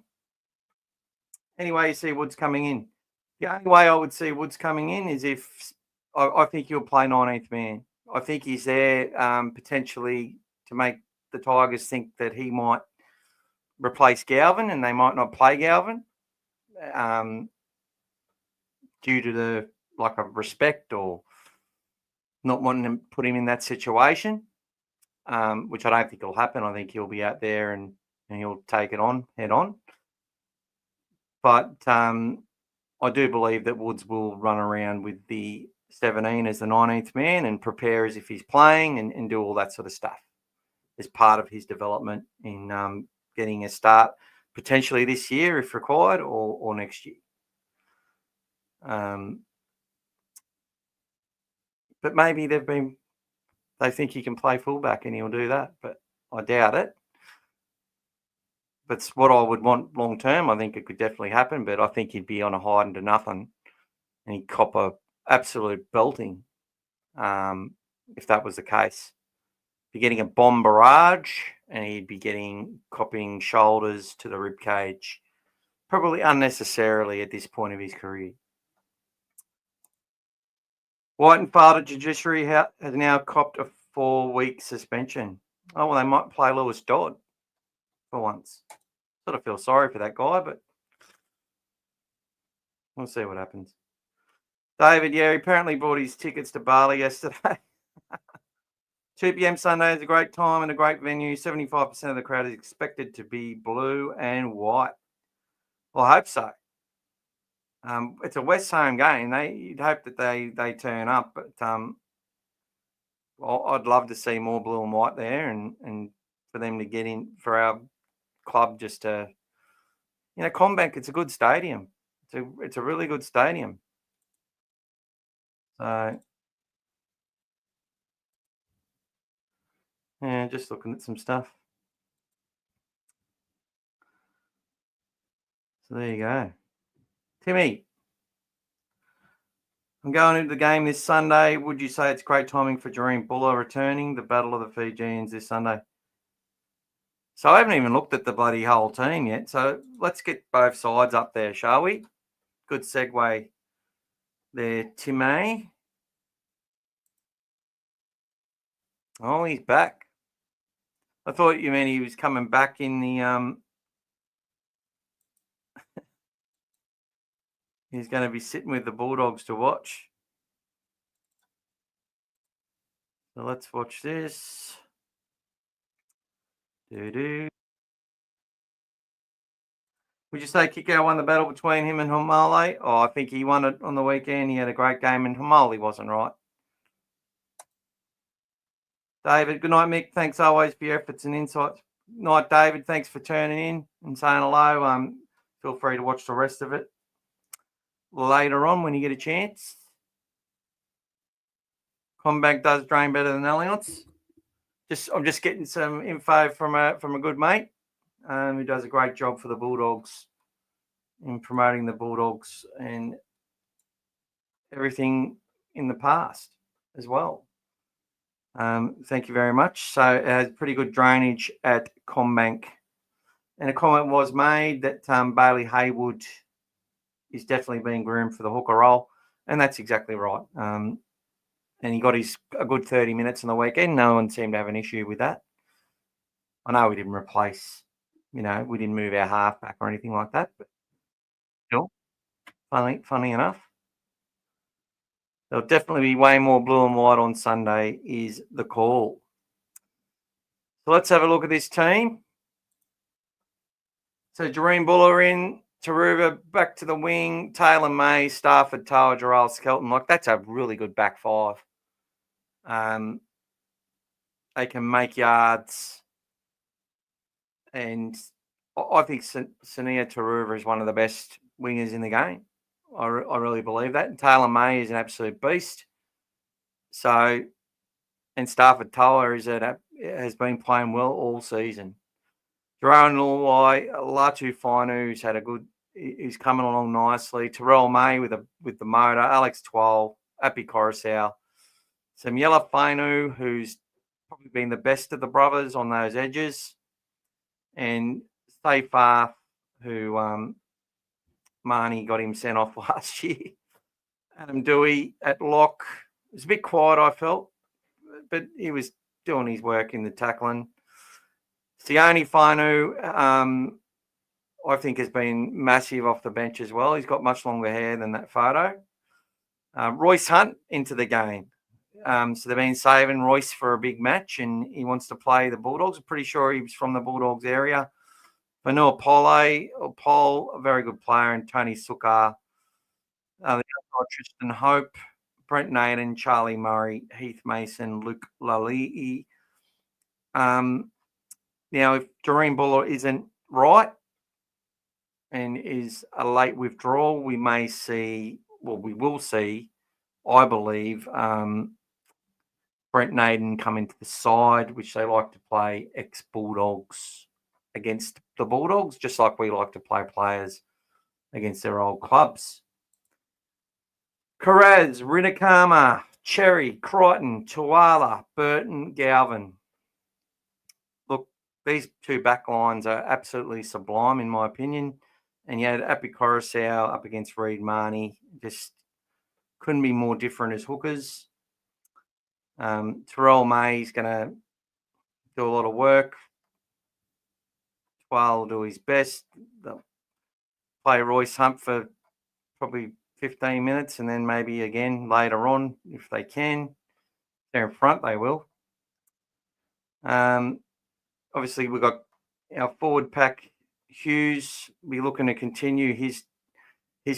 Anyway, you see Woods coming in. The only way I would see Woods coming in is if I think he'll play 19th man. I think he's there potentially to make the Tigers think that he might replace Galvin and they might not play Galvin due to the lack of respect or not wanting to put him in that situation, which I don't think will happen. I think he'll be out there and he'll take it on head on. But I do believe that Woods will run around with the 17 as the 19th man and prepare as if he's playing and do all that sort of stuff as part of his development in getting a start potentially this year if required or next year. But maybe they think he can play fullback and he'll do that, but I doubt it. That's what I would want long term. I think it could definitely happen, but I think he'd be on a hide into nothing and he'd cop a absolute belting if that was the case. Be getting a bomb barrage and he'd be copping shoulders to the rib cage, probably unnecessarily at this point of his career. White and Father Judiciary has now copped a 4-week suspension. Oh, well, they might play Lewis Dodd for once. Sort of feel sorry for that guy, but we'll see what happens. David, yeah, he apparently bought his tickets to Bali yesterday. 2 p.m. Sunday is a great time and a great venue. 75% of the crowd is expected to be blue and white. Well, I hope so. It's a West home game. You'd hope that they turn up, but I'd love to see more blue and white there and for them to get in for our club just to, Combank, it's a good stadium. It's a really good stadium. So, yeah, just looking at some stuff. So there you go. Timmy, I'm going into the game this Sunday. Would you say it's great timing for Jareen Buller returning, the Battle of the Fijians this Sunday? So I haven't even looked at the bloody whole team yet. So let's get both sides up there, shall we? Good segue there, Timmy. Oh, he's back. I thought you meant he was coming back in the he's going to be sitting with the Bulldogs to watch. So let's watch this. Would you say Kiko won the battle between him and Hamale? Oh, I think he won it on the weekend. He had a great game and Hamale wasn't right. David, good night, Mick. Thanks always for your efforts and insights. Night, David. Thanks for turning in and saying hello. Feel free to watch the rest of it later on when you get a chance. Combank does drain better than Allianz. I'm just getting some info from a good mate who does a great job for the Bulldogs in promoting the Bulldogs and everything in the past as well. Thank you very much. So it has pretty good drainage at Combank. And a comment was made that Bailey Haywood is definitely being groomed for the hooker role. And that's exactly right. And he got a good 30 minutes on the weekend. No one seemed to have an issue with that. I know we didn't replace, we didn't move our halfback or anything like that. But still, funny enough. There'll definitely be way more blue and white on Sunday is the call. So let's have a look at this team. So Jareen Buller in, Taruva back to the wing, Taylor May, Stafford, Tower, Gerald Skelton. That's a really good back five. They can make yards. And I think Sania Taruva is one of the best wingers in the game. I really believe that. And Taylor May is an absolute beast. So, and Stafford Toa has been playing well all season. Jerome Luai, Latu Finu's had a good. He's coming along nicely. Terrell May with the motor. Alex Twal, Api Coruscant, Samuela Fainu, who's probably been the best of the brothers on those edges, and Stay Far, who Marnie got him sent off last year. Adam Dewey at lock. It was a bit quiet, I felt, but he was doing his work in the tackling. Sione Fainu, I think, has been massive off the bench as well. He's got much longer hair than that photo. Royce Hunt into the game. So they've been saving Royce for a big match, and he wants to play the Bulldogs. I'm pretty sure he was from the Bulldogs area. Vanua Paul, a very good player, and Tony Sukar. The outside, Tristan Hope, Brent Naden, Charlie Murray, Heath Mason, Luke Lalii. Now, if Doreen Buller isn't right and is a late withdrawal, we will see, I believe, Brent Naden come into the side, which they like to play ex-Bulldogs against the Bulldogs, just like we like to play players against their old clubs. Kiraz, Rinakama, Cherry, Crichton, Tuala, Burton, Galvin. Look, these two back lines are absolutely sublime, in my opinion. And you had Api Coruscant up against Reid Marnie. Just couldn't be more different as hookers. Terrell May's going to do a lot of work. Twal will do his best. They'll play Royce Hunt for probably 15 minutes, and then maybe again later on if they can. They're in front, they will. Obviously, we've got our forward pack. Hughes, we're looking to continue his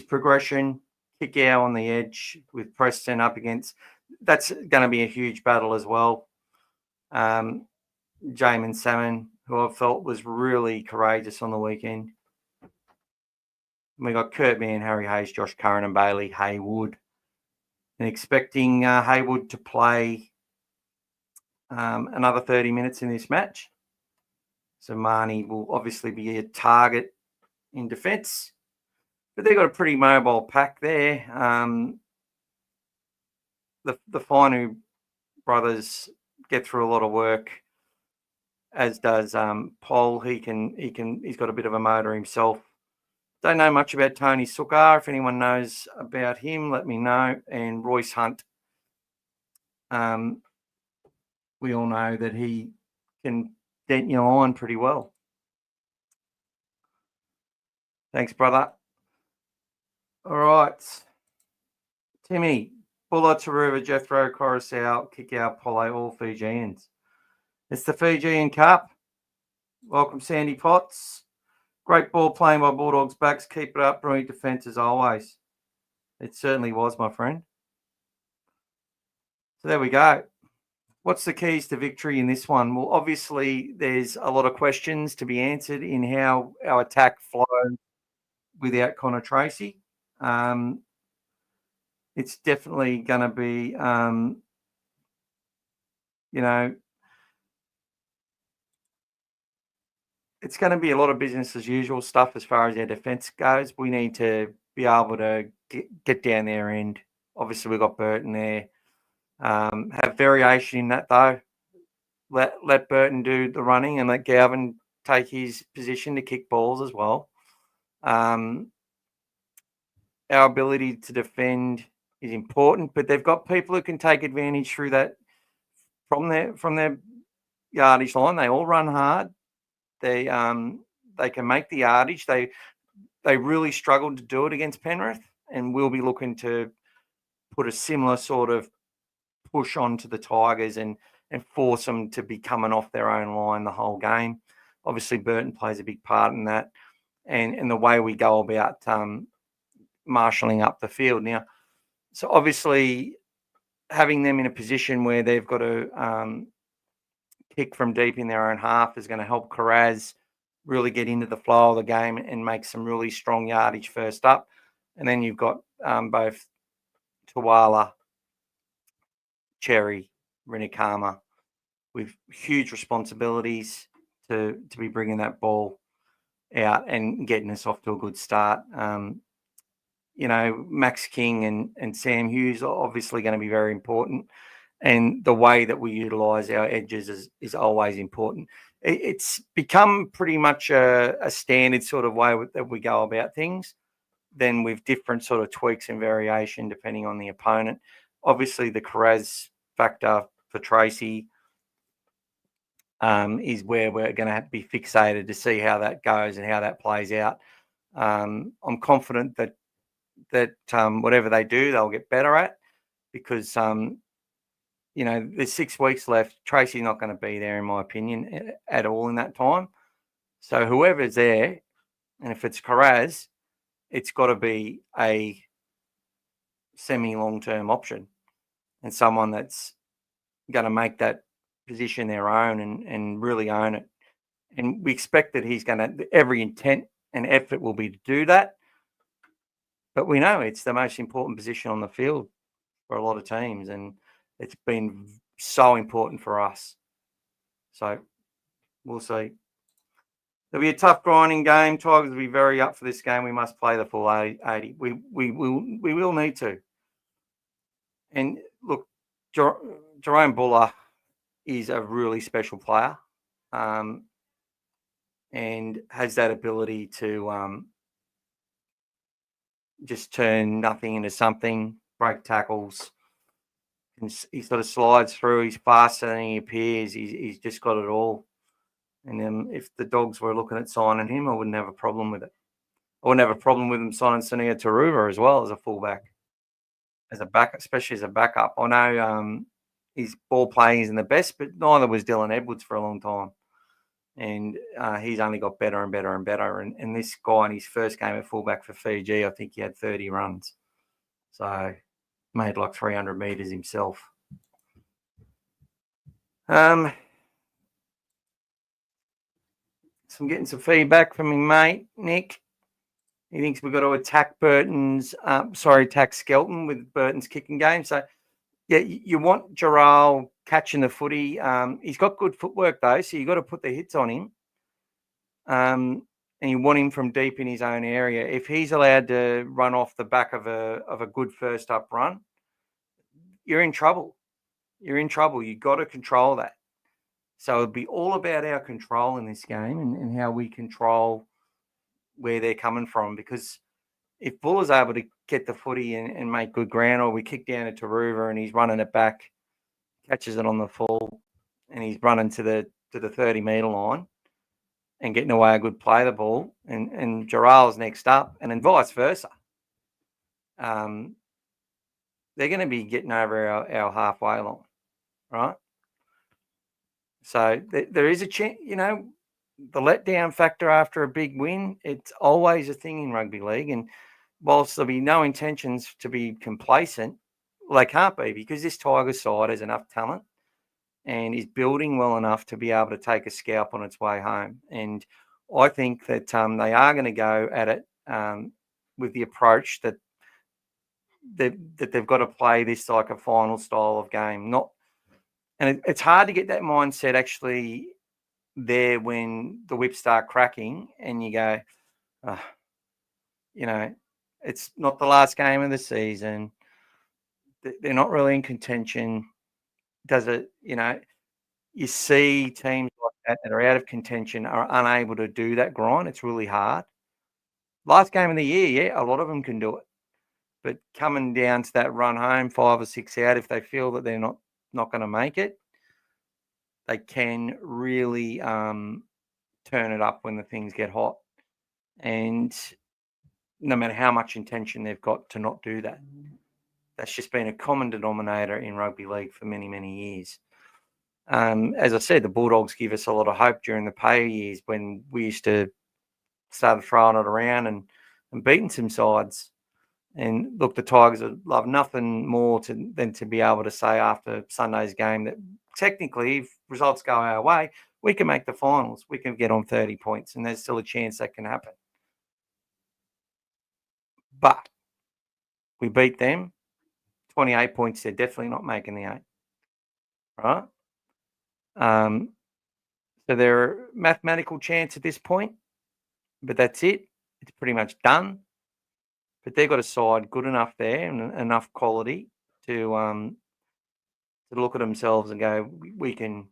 progression. Kickow on the edge with Preston up against. That's going to be a huge battle as well. Jamin Salmon, who I felt was really courageous on the weekend. We got Kurt Mann, Harry Hayes, Josh Curran, and Bailey Haywood. And expecting Haywood to play another 30 minutes in this match. So Marnie will obviously be a target in defence. But they've got a pretty mobile pack there. The Fainu brothers get through a lot of work, as does Paul. He's got a bit of a motor himself. Don't know much about Tony Sukar. If anyone knows about him, let me know. And Royce Hunt, we all know that he can dent your line pretty well. Thanks, brother. All right. Timmy, Buller, Taruva, Jethro, Coruscant, Kickout, Polo, all Fijians. It's the Fijian Cup. Welcome, Sandy Potts. Great ball playing by Bulldogs backs. Keep it up. Brilliant defence as always. It certainly was, my friend. So there we go. What's the keys to victory in this one? Well, obviously, there's a lot of questions to be answered in how our attack flowed without Connor Tracy. It's definitely going to be, it's going to be a lot of business as usual stuff as far as our defence goes. We need to be able to get down their end. Obviously, we've got Burton there. Have variation in that, though. Let Burton do the running and let Galvin take his position to kick balls as well. Our ability to defend is important, but they've got people who can take advantage through that from their yardage line. They all run hard. They can make the yardage. They really struggled to do it against Penrith, and we'll be looking to put a similar sort of push onto the Tigers and force them to be coming off their own line the whole game. Obviously, Burton plays a big part in that, and the way we go about marshalling up the field. Now, so obviously having them in a position where they've got to kick from deep in their own half is going to help Kiraz really get into the flow of the game and make some really strong yardage first up. And then you've got both Tawala, Cherry, Rinikama with huge responsibilities to be bringing that ball out and getting us off to a good start. Max King and Sam Hughes are obviously going to be very important. And the way that we utilise our edges is always important. It's become pretty much a standard sort of way that we go about things, then with different sort of tweaks and variation depending on the opponent. Obviously, the Kiraz factor for Tracey is where we're going to be fixated to see how that goes and how that plays out. I'm confident that whatever they do, they'll get better at, because there's 6 weeks left. Tracey's not going to be there, in my opinion, at all in that time. So whoever's there, and if it's Kiraz, it's got to be a semi-long-term option and someone that's going to make that position their own and really own it. And we expect that he's going to, every intent and effort will be to do that. But we know it's the most important position on the field for a lot of teams, and it's been so important for us. So we'll see. It'll be a tough grinding game. Tigers will be very up for this game. We must play the full 80. We will need to. And look, Jerome Buller is a really special player, and has that ability to just turn nothing into something, break tackles. He sort of slides through. He's faster than he appears. He's just got it all. And if the Dogs were looking at signing him, I wouldn't have a problem with it. I wouldn't have a problem with him signing Sunia Taruva as well as a fullback, as a backup, especially as a backup. I know his ball playing isn't the best, but neither was Dylan Edwards for a long time. And he's only got better and better and better. And this guy in his first game at fullback for Fiji, I think he had 30 runs. So made like 300 metres himself. So I'm getting some feedback from my mate, Nick. He thinks we've got to attack Skelton with Burton's kicking game. So, yeah, you want Jarrell catching the footy. He's got good footwork, though, so you've got to put the hits on him. And you want him from deep in his own area. If he's allowed to run off the back of a good first up run, you're in trouble. You're in trouble. You've got to control that. So it'll be all about our control in this game and how we control where they're coming from. Because if Buller's able to get the footy and make good ground, or we kick down to Taruva and he's running it back, catches it on the full, and he's running to the 30-metre line and getting away a good play the ball, and Jarrell's next up, and then vice versa. They're going to be getting over our halfway line, right? So there is a chance, the letdown factor after a big win, it's always a thing in rugby league. And whilst there'll be no intentions to be complacent, well, they can't be, because this Tigers side has enough talent and is building well enough to be able to take a scalp on its way home. And I think that they are going to go at it with the approach that they've got to play this like a final style of game. And it's hard to get that mindset actually there when the whips start cracking and you go, it's not the last game of the season. They're not really in contention. Does it, you see teams like that are out of contention are unable to do that grind. It's really hard. Last game of the year, yeah, a lot of them can do it. But coming down to that run home, 5 or 6 out, if they feel that they're not going to make it, they can really turn it up when the things get hot. And no matter how much intention they've got to not do that, that's just been a common denominator in rugby league for many, many years. As I said, the Bulldogs give us a lot of hope during the pay years when we used to start throwing it around and beating some sides. And look, the Tigers would love nothing more than to be able to say after Sunday's game that technically, if results go our way, we can make the finals. We can get on 30 points, and there's still a chance that can happen. But we beat them. 28 points, they're definitely not making the 8. Right? So there are mathematical chance at this point, but that's it. It's pretty much done. But they've got a side good enough there and enough quality to look at themselves and go, we can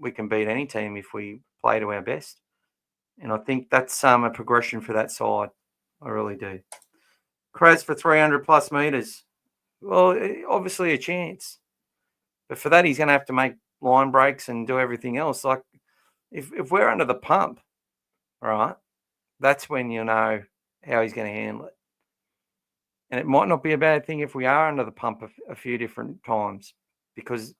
beat any team if we play to our best. And I think that's a progression for that side. I really do. Kiraz for 300 plus metres. Well, obviously a chance. But for that, he's going to have to make line breaks and do everything else. Like, if we're under the pump, right, that's when you know how he's going to handle it. And it might not be a bad thing if we are under the pump a few different times, because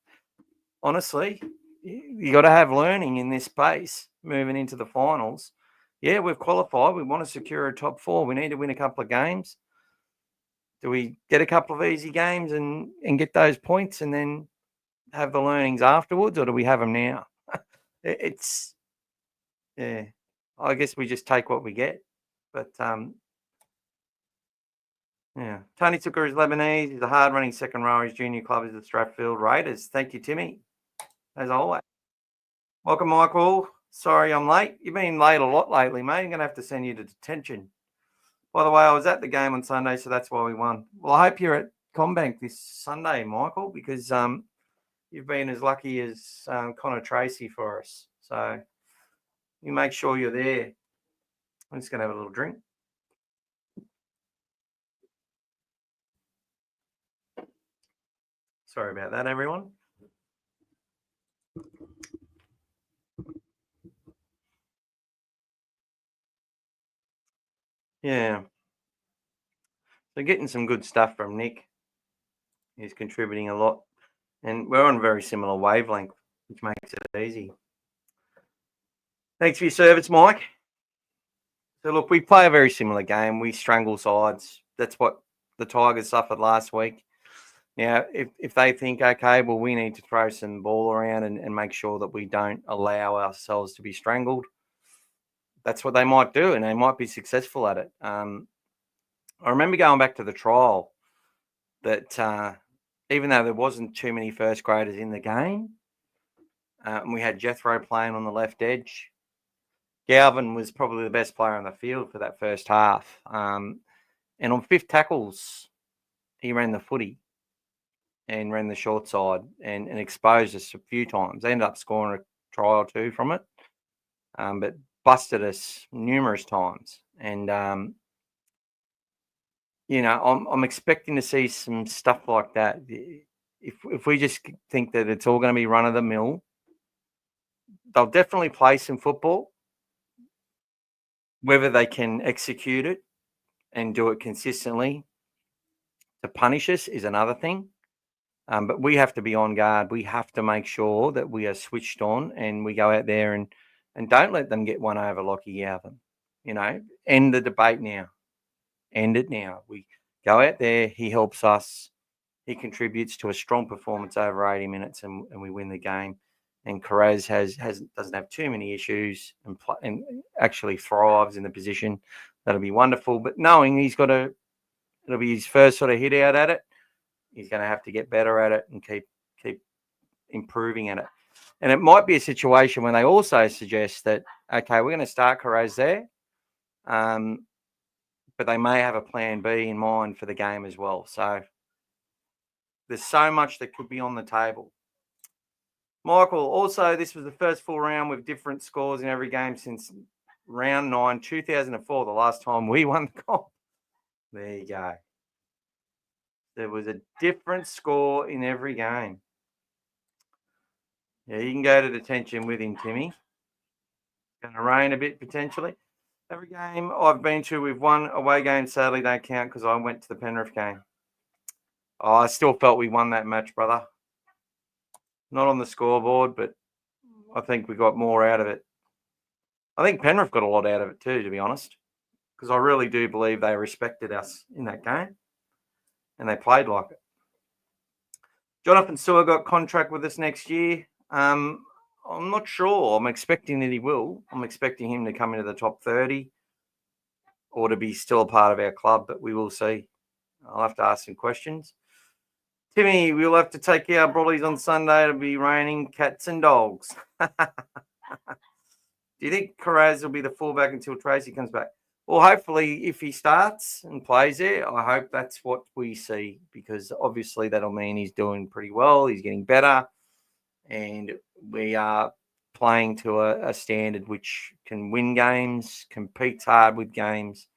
honestly, you got to have learning in this space moving into the finals. Yeah, we've qualified. We want to secure a top 4. We need to win a couple of games. Do we get a couple of easy games and get those points and then have the learnings afterwards, or do we have them now? It's, yeah, I guess we just take what we get. But, yeah. Tony Tucker is Lebanese. He's a hard-running second rower. His junior club is the Strathfield Raiders. Thank you, Timmy, as always. Welcome, Michael. Sorry I'm late. You've been late a lot lately, mate. I'm going to have to send you to detention. By the way, I was at the game on Sunday, so that's why we won. Well, I hope you're at Combank this Sunday, Michael, because you've been as lucky as Connor Tracy for us. So you make sure you're there. I'm just going to have a little drink. Sorry about that, everyone. Yeah. So getting some good stuff from Nick. He's contributing a lot. And we're on a very similar wavelength, which makes it easy. Thanks for your service, Mike. So, look, we play a very similar game. We strangle sides. That's what the Tigers suffered last week. Now, if they think, okay, well, we need to throw some ball around and make sure that we don't allow ourselves to be strangled, that's what they might do, and they might be successful at it. I remember going back to the trial that even though there wasn't too many first graders in the game, and we had Jethro playing on the left edge, Galvin was probably the best player on the field for that first half. And on 5th tackles, he ran the footy and ran the short side and exposed us a few times. They ended up scoring a try or two from it, but busted us numerous times. And, I'm expecting to see some stuff like that. If we just think that it's all going to be run-of-the-mill, they'll definitely play some football. Whether they can execute it and do it consistently to punish us is another thing. But we have to be on guard. We have to make sure that we are switched on and we go out there and don't let them get one over Lockie Galvin. End the debate now. End it now. We go out there. He helps us. He contributes to a strong performance over 80 minutes and we win the game. And Kiraz doesn't have too many issues and actually thrives in the position. That'll be wonderful. But knowing it'll be his first sort of hit out at it, he's going to have to get better at it and keep improving at it. And it might be a situation when they also suggest that, okay, we're going to start Kiraz there, but they may have a plan B in mind for the game as well. So there's so much that could be on the table. Michael, also, this was the first full round with different scores in every game since round 9, 2004, the last time we won the comp. There you go. There was a different score in every game. Yeah, you can go to detention with him, Timmy. It's going to rain a bit potentially. Every game I've been to, we've won. Away games sadly don't count because I went to the Penrith game. Oh, I still felt we won that match, brother. Not on the scoreboard, but I think we got more out of it. I think Penrith got a lot out of it too, to be honest, because I really do believe they respected us in that game and they played like it. Jonathan Sewer got contract with us next year. I'm not sure. I'm expecting that he will. I'm expecting him to come into the top 30 or to be still a part of our club, but we will see. I'll have to ask some questions. Timmy, we'll have to take our brollies on Sunday. It'll be raining cats and dogs. Do you think Kiraz will be the fullback until Tracey comes back? Well, hopefully, if he starts and plays there, I hope that's what we see, because obviously that'll mean he's doing pretty well. He's getting better, and we are playing to a standard which can win games, competes hard with games,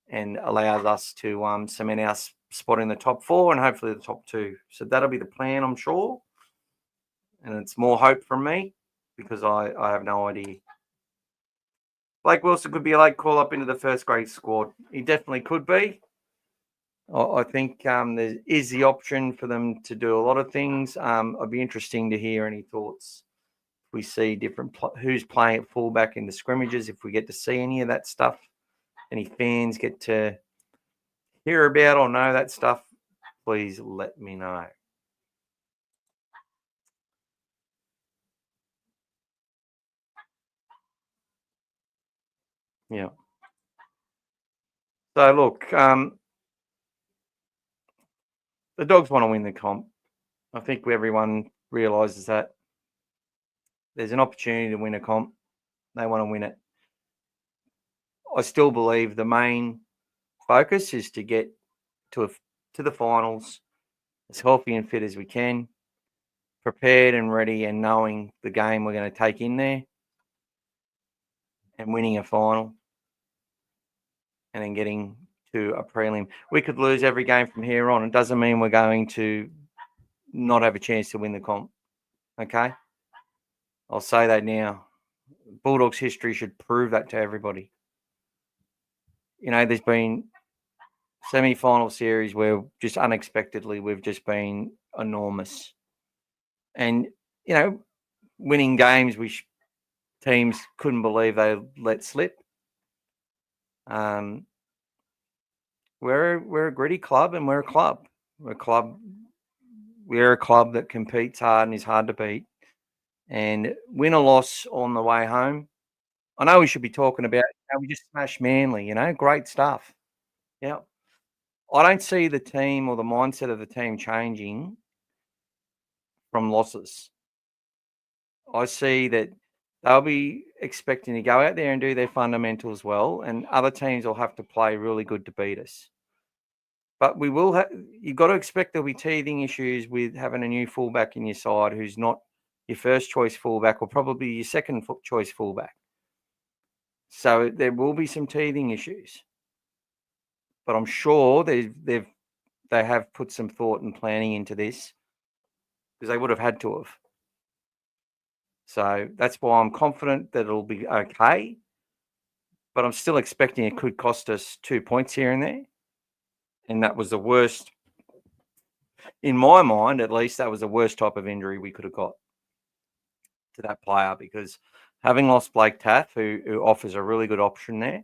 and allows us to cement our spot in the top 4 and hopefully the top 2. So that'll be the plan, I'm sure. And it's more hope from me because I have no idea. Blake Wilson could be a late call up into the first grade squad. He definitely could be. I think there is the option for them to do a lot of things. I'd be interesting to hear any thoughts. If we see different who's playing at fullback in the scrimmages, if we get to see any of that stuff, any fans get to hear about or know that stuff, please let me know. Yeah. So look, the Dogs want to win the comp. I think everyone realises that. There's an opportunity to win a comp. They want to win it. I still believe the main focus is to get to the finals as healthy and fit as we can, prepared and ready and knowing the game we're going to take in there and winning a final and then getting to a prelim. We could lose every game from here on. It doesn't mean we're going to not have a chance to win the comp. Okay? I'll say that now. Bulldogs history should prove that to everybody. You know, there's been semi-final series where just unexpectedly we've just been enormous. And, you know, winning games which teams couldn't believe they let slip. We're a gritty club and we're a club. We're a club that competes hard and is hard to beat. And win or loss on the way home. I know we should be talking about how we just smashed Manly, you know, great stuff. Yeah. I don't see the team or the mindset of the team changing from losses. I see that they'll be expecting to go out there and do their fundamentals well, and other teams will have to play really good to beat us. But we will have, you've got to expect there'll be teething issues with having a new fullback in your side who's not your first choice fullback or probably your second choice fullback. So there will be some teething issues. But I'm sure they have put some thought and planning into this because they would have had to have. So that's why I'm confident that it'll be okay. But I'm still expecting it could cost us 2 points here and there. And that was the worst, in my mind, at least, that was the worst type of injury we could have got to that player because having lost Blake Taaffe, who offers a really good option there,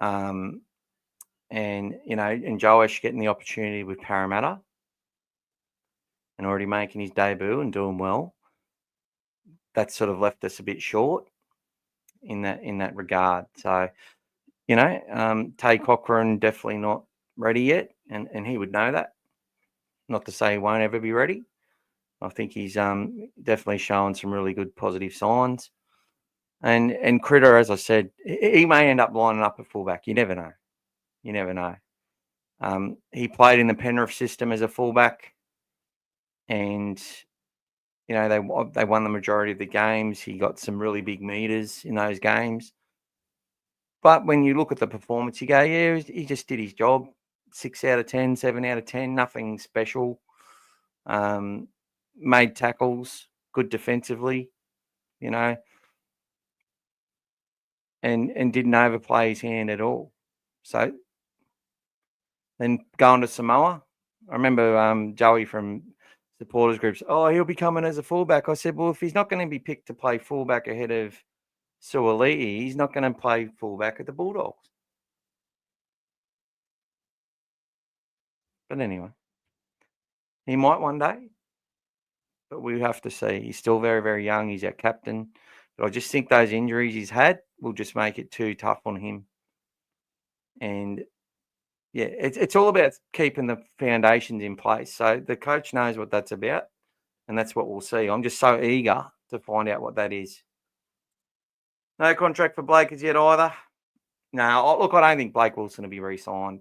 and, you know, and Joash getting the opportunity with Parramatta and already making his debut and doing well, that sort of left us a bit short in that regard. So, you know, Tay Cochrane definitely not ready yet, and he would know that. Not to say he won't ever be ready. I think he's definitely showing some really good positive signs. And Critter, as I said, he may end up lining up at fullback. You never know. You never know. He played in the Penrith system as a fullback, and you know they won the majority of the games. He got some really big meters in those games. But when you look at the performance, you go, yeah, he just did his job. 6 out of 10, 7 out of 10, nothing special. Made tackles, good defensively, you know, and didn't overplay his hand at all. So then going to Samoa, I remember Joey from supporters groups, oh, he'll be coming as a fullback. I said, well, if he's not going to be picked to play fullback ahead of Suaalii, he's not going to play fullback at the Bulldogs. But anyway, he might one day. but we have to see. He's still very, very young. He's our captain. But I just think those injuries he's had will just make it too tough on him. And yeah, it's all about keeping the foundations in place. So the coach knows what that's about, and that's what we'll see. I'm just so eager to find out what that is. No contract for Blake as yet either. No, look, I don't think Blake Wilson will be re-signed.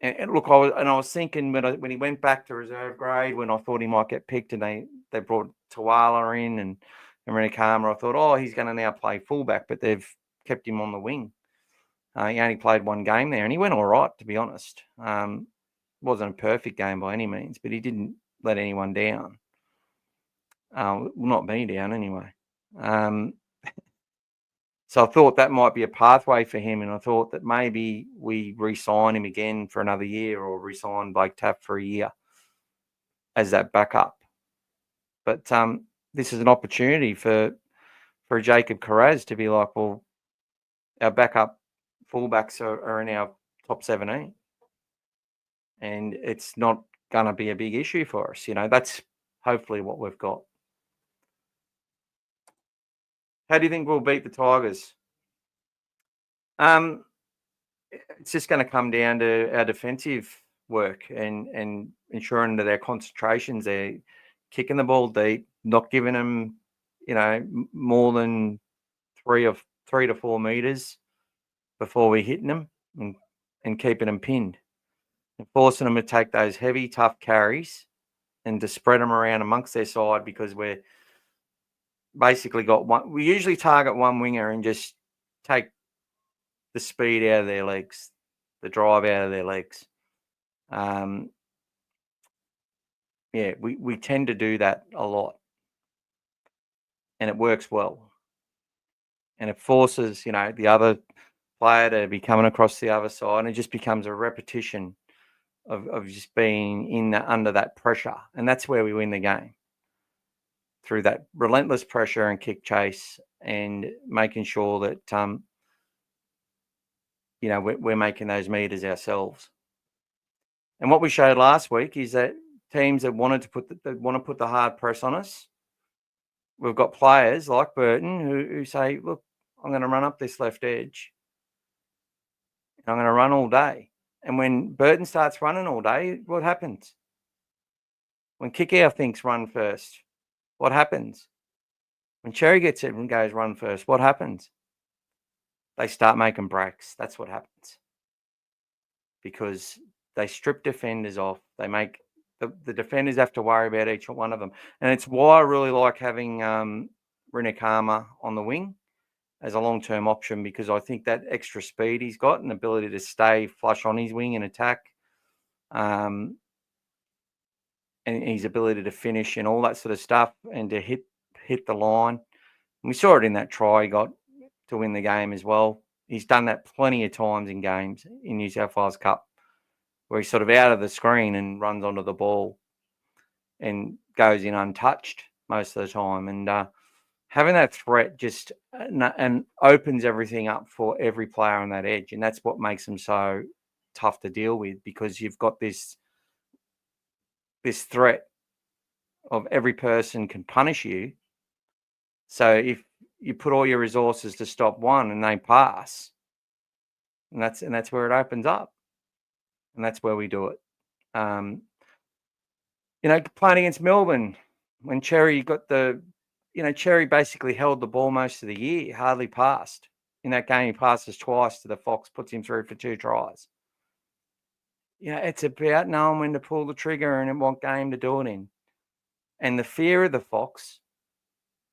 And look, I was thinking when he went back to reserve grade, when I thought he might get picked, and they brought Tawala in and Renakama, I thought, oh, he's going to now play fullback, but they've kept him on the wing. He only played one game there, and he went all right, to be honest. Wasn't a perfect game by any means, but he didn't let anyone down. Well, not me down anyway. So I thought that might be a pathway for him, and I thought that maybe we re-sign him again for another year, or re-sign Blake Taaffe for a year as that backup. But this is an opportunity for Jacob Kiraz to be like, well, our backup fullbacks are in our top 17, and it's not going to be a big issue for us. That's hopefully what we've got. How do you think we'll beat the Tigers? It's just going to come down to our defensive work and ensuring that their concentrations, they're kicking the ball deep, not giving them, more than 3 to 4 meters before we're hitting them, and keeping them pinned, and forcing them to take those heavy, tough carries and to spread them around amongst their side, because we're basically got one. We usually target one winger and just take the speed out of their legs, the drive out of their legs. We tend to do that a lot, and it works well. And it forces, the other player to be coming across the other side, and it just becomes a repetition of just being under that pressure. And that's where we win the game, through that relentless pressure and kick chase, and making sure that we're making those meters ourselves. And what we showed last week is that teams that want to put the hard press on us, we've got players like Burton who say, look, I'm going to run up this left edge, and I'm going to run all day. And when Burton starts running all day, what happens? When Kickout thinks run first, what happens? When Cherry gets it and goes run first, what happens? They start making breaks. That's what happens. Because they strip defenders off. They make the defenders have to worry about each one of them. And it's why I really like having Renakama on the wing as a long-term option, because I think that extra speed he's got and ability to stay flush on his wing and attack, and his ability to finish and all that sort of stuff, and to hit the line. And we saw it in that try he got to win the game as well. He's done that plenty of times in games in New South Wales Cup, where he's sort of out of the screen and runs onto the ball and goes in untouched most of the time. And having that threat just and opens everything up for every player on that edge. And that's what makes them so tough to deal with, because you've got this threat of every person can punish you. So if you put all your resources to stop one and they pass, and that's where it opens up. And that's where we do it. Playing against Melbourne, when Cherry got Cherry basically held the ball most of the year, hardly passed. In that game, he passes twice to the Fox, puts him through for 2 tries. It's about knowing when to pull the trigger and in what game to do it in. And the fear of the Fox,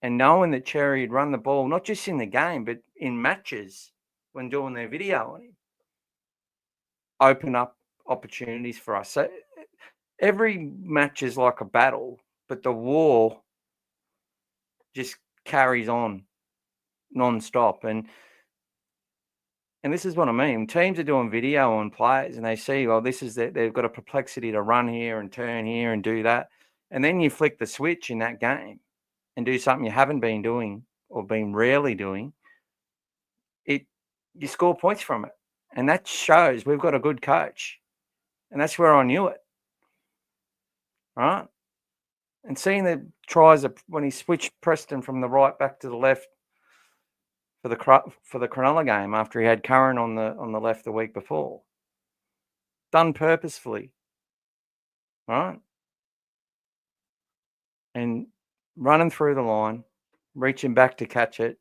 and knowing that Cherry had run the ball, not just in the game, but in matches when doing their video on him, open up opportunities for us. So every match is like a battle, but the war just carries on non-stop. And this is what I mean. Teams are doing video on players, and they see, well, this is that they've got a perplexity to run here and turn here and do that. And then you flick the switch in that game and do something you haven't been doing or been rarely doing. You score points from it. And that shows we've got a good coach. And that's where I knew it. Right? And seeing the tries when he switched Preston from the right back to the left for the Cronulla game after he had Curran on the left the week before, done purposefully, right? And running through the line, reaching back to catch it,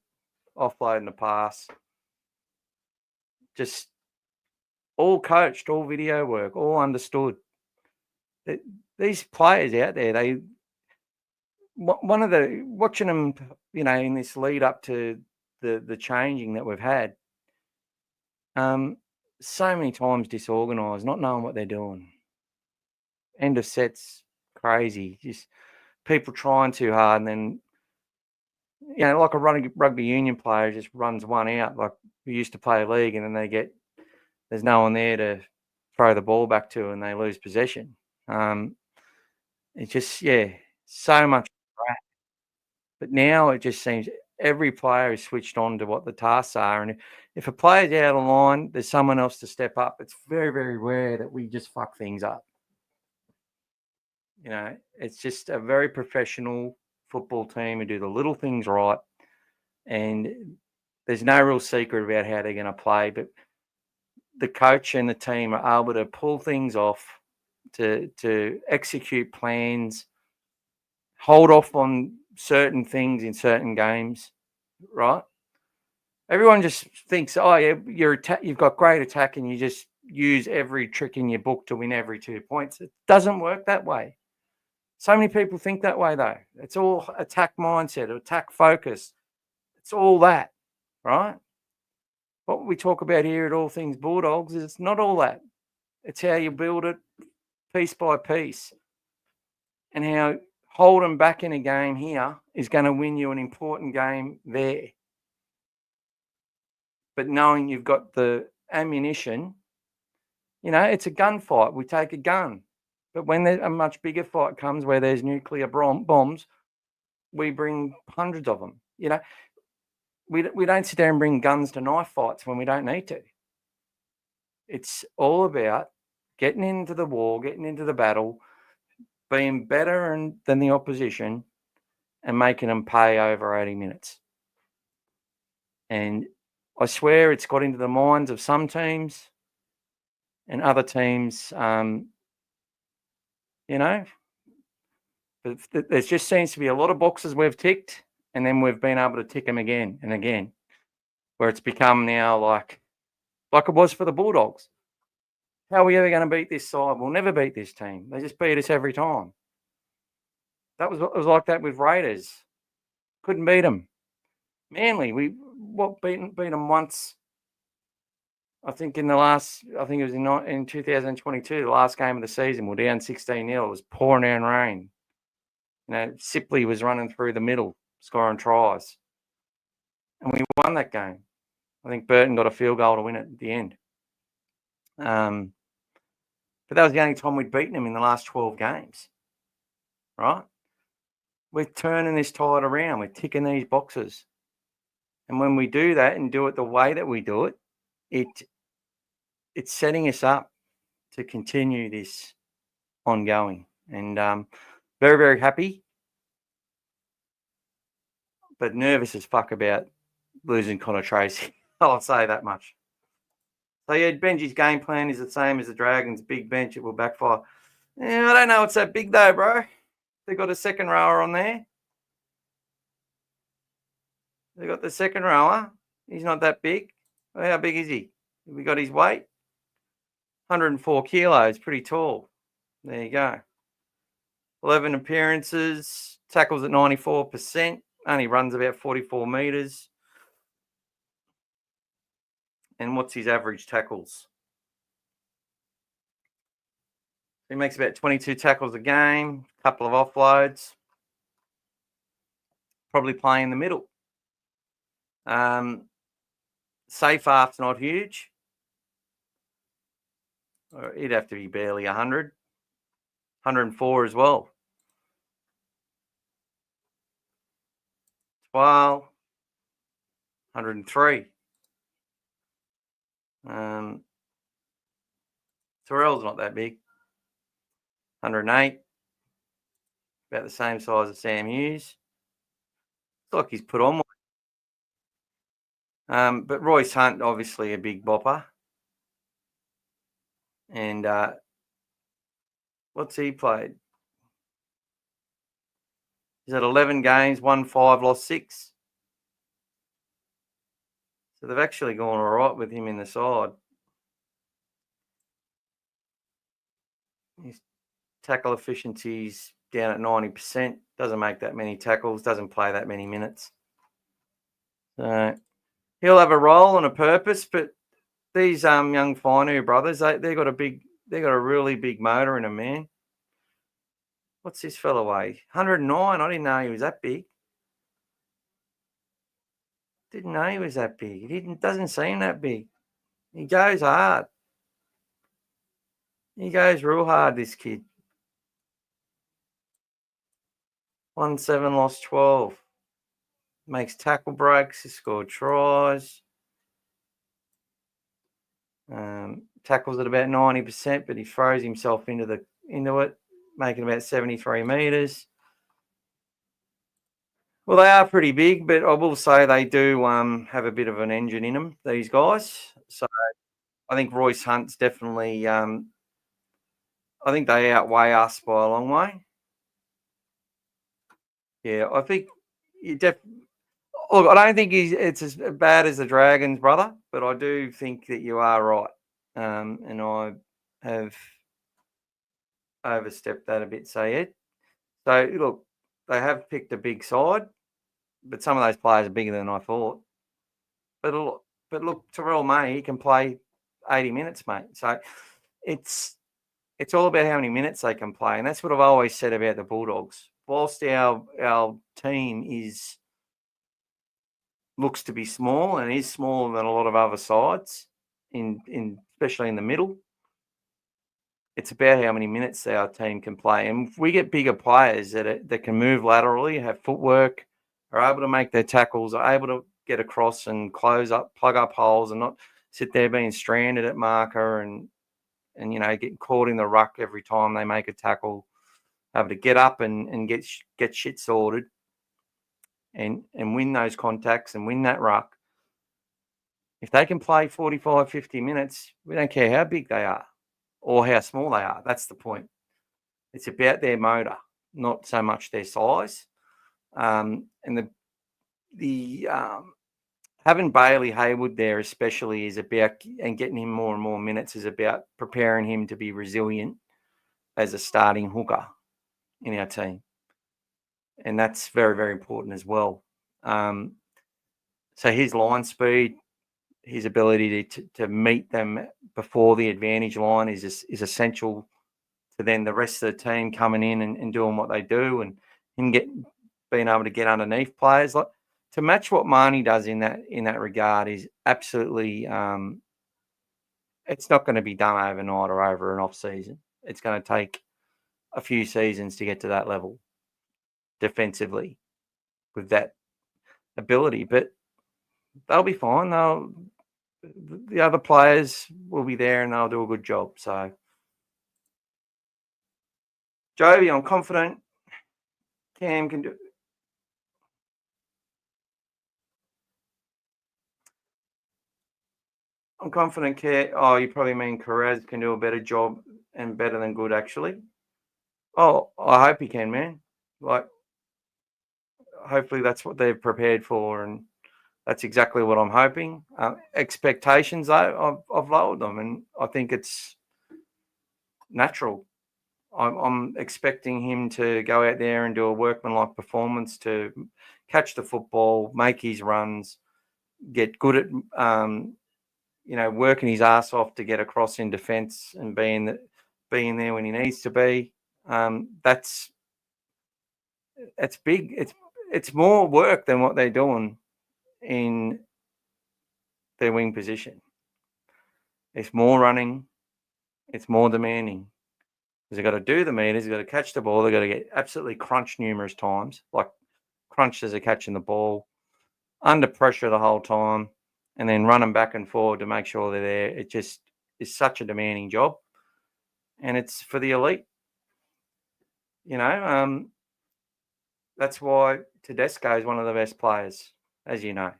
offloading the pass, just all coached, all video work, all understood. These players out there, watching them, in this lead up to the changing that we've had, so many times disorganised, not knowing what they're doing. End of sets, crazy. Just people trying too hard, and then like a rugby union player just runs one out. Like we used to play a league, and then there's no one there to throw the ball back to, and they lose possession. It's just so much. But now it just seems every player is switched on to what the tasks are. And if a player's out of line, there's someone else to step up. It's very, very rare that we just fuck things up. It's just a very professional football team who do the little things right. And there's no real secret about how they're going to play. But the coach and the team are able to pull things off, to execute plans, hold off on certain things in certain games, right? Everyone just thinks, oh yeah, you've got great attack and you just use every trick in your book to win every 2 points. It doesn't work that way. So many people think that way though. It's all attack mindset, attack focus. It's all that, right? What we talk about here at All Things Bulldogs is not all that. It's how you build it piece by piece, and how holding back in a game here is going to win you an important game there. But knowing you've got the ammunition, it's a gunfight. We take a gun. But when a much bigger fight comes where there's nuclear bombs, we bring hundreds of them. We don't sit there and bring guns to knife fights when we don't need to. It's all about getting into the war, getting into the battle, being better than the opposition, and making them pay over 80 minutes. And I swear it's got into the minds of some teams, and other teams, but there just seems to be a lot of boxes we've ticked, and then we've been able to tick them again and again, where it's become now like it was for the Bulldogs. How are we ever going to beat this side? We'll never beat this team. They just beat us every time. It was like that with Raiders. Couldn't beat them. Manly, we beat them once. I think it was in 2022, the last game of the season. We're down 16-0. It was pouring down rain. Sipley was running through the middle, scoring tries. And we won that game. I think Burton got a field goal to win it at the end. But that was the only time we'd beaten them in the last 12 games. Right? We're turning this tide around. We're ticking these boxes. And when we do that and do it the way that we do it, it's setting us up to continue this ongoing. And very, very happy, but nervous as fuck about losing Connor Tracy. I'll say that much. So, Benji's game plan is the same as the Dragons' big bench. It will backfire. Yeah, I don't know what's that big though, bro. They got a second rower on there. They got the second rower. He's not that big. How big is he? Have we got his weight? 104 kilos, pretty tall. There you go. 11 appearances, tackles at 94%, only runs about 44 metres. And what's his average tackles? He makes about 22 tackles a game, a couple of offloads. Probably playing in the middle. Safe half's not huge. He'd have to be barely 100. 104 as well. 12. 103. Terrell's not that big. 108. about the same size as Sam Hughes. It's like he's put on one. But Royce Hunt, obviously a big bopper. And what's he played? He's had 11 games, won 5, lost 6. So they've actually gone all right with him in the side. His tackle efficiency's down at 90%. Doesn't make that many tackles, doesn't play that many minutes. So he'll have a role and a purpose, but these young Finu brothers, they've got a really big motor in them, man. What's this fella weigh? 109. I didn't know he was that big. Didn't know he was that big. He doesn't seem that big. He goes hard. He goes real hard, this kid. 1-7, lost 12. Makes tackle breaks. He scored tries. Tackles at about 90%, but he throws himself into it, making about 73 metres. Well, they are pretty big, but I will say they do have a bit of an engine in them, these guys. So I think Royce Hunt's definitely I think they outweigh us by a long way. Yeah, I think you definitely. Look, I don't think it's as bad as the Dragons, brother, but I do think that you are right. And I have overstepped that a bit, Sayed. So, look, they have picked a big side, but some of those players are bigger than I thought. But look, Terrell May, he can play 80 minutes, mate. So it's all about how many minutes they can play. And that's what I've always said about the Bulldogs. Whilst our team looks to be small and is smaller than a lot of other sides, especially in the middle, it's about how many minutes our team can play. And if we get bigger players that can move laterally, have footwork, are able to make their tackles, are able to get across and plug up holes and not sit there being stranded at marker and get caught in the ruck every time they make a tackle, able to get up and get shit sorted and win those contacts and win that ruck. If they can play 45, 50 minutes, we don't care how big they are or how small they are. That's the point. It's about their motor, not so much their size. And the having Bailey Haywood there especially is about, and getting him more and more minutes is about preparing him to be resilient as a starting hooker in our team. And that's very, very important as well. So his line speed, his ability to meet them before the advantage line is essential to then the rest of the team coming in and doing what they do, and him being able to get underneath players. Like, to match what Marnie does in that regard is absolutely it's not going to be done overnight or over an off season. It's going to take a few seasons to get to that level defensively with that ability, but they'll be fine. The other players will be there and they'll do a good job. So, Joby, I'm confident Cam can do. I'm confident you probably mean Kiraz can do a better job and better than good, actually. Oh, I hope he can, man. Like, hopefully that's what they've prepared for, and that's exactly what I'm hoping. Expectations, though, I've lowered them, and I think it's natural. I'm expecting him to go out there and do a workmanlike performance, to catch the football, make his runs, get good at working his ass off to get across in defence and being there when he needs to be. It's big. It's more work than what they're doing in their wing position. It's more running. It's more demanding. Because they've got to do the meters, they've got to catch the ball, they've got to get absolutely crunched numerous times, like crunched as they're catching the ball, under pressure the whole time, and then run them back and forward to make sure they're there. It just is such a demanding job, and it's for the elite. that's why Tedesco is one of the best players, as you know,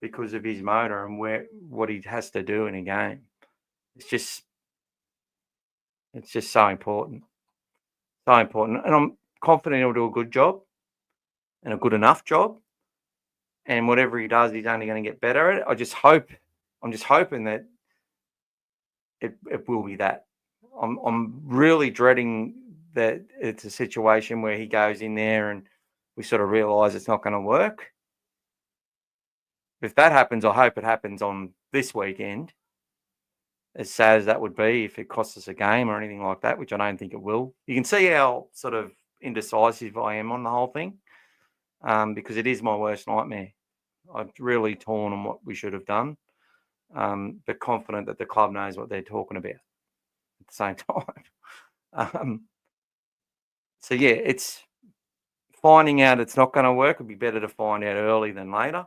because of his motor and what he has to do in a game. It's just so important. So important. And I'm confident he'll do a good job and a good enough job. And whatever he does, he's only going to get better at it. I'm just hoping that it will be that. I'm really dreading that it's a situation where he goes in there and we sort of realise it's not going to work. If that happens, I hope it happens on this weekend. As sad as that would be if it costs us a game or anything like that, which I don't think it will. You can see how sort of indecisive I am on the whole thing, because it is my worst nightmare. I'm really torn on what we should have done, but confident that the club knows what they're talking about at the same time. So, yeah, it's finding out it's not going to work. It'd be better to find out early than later.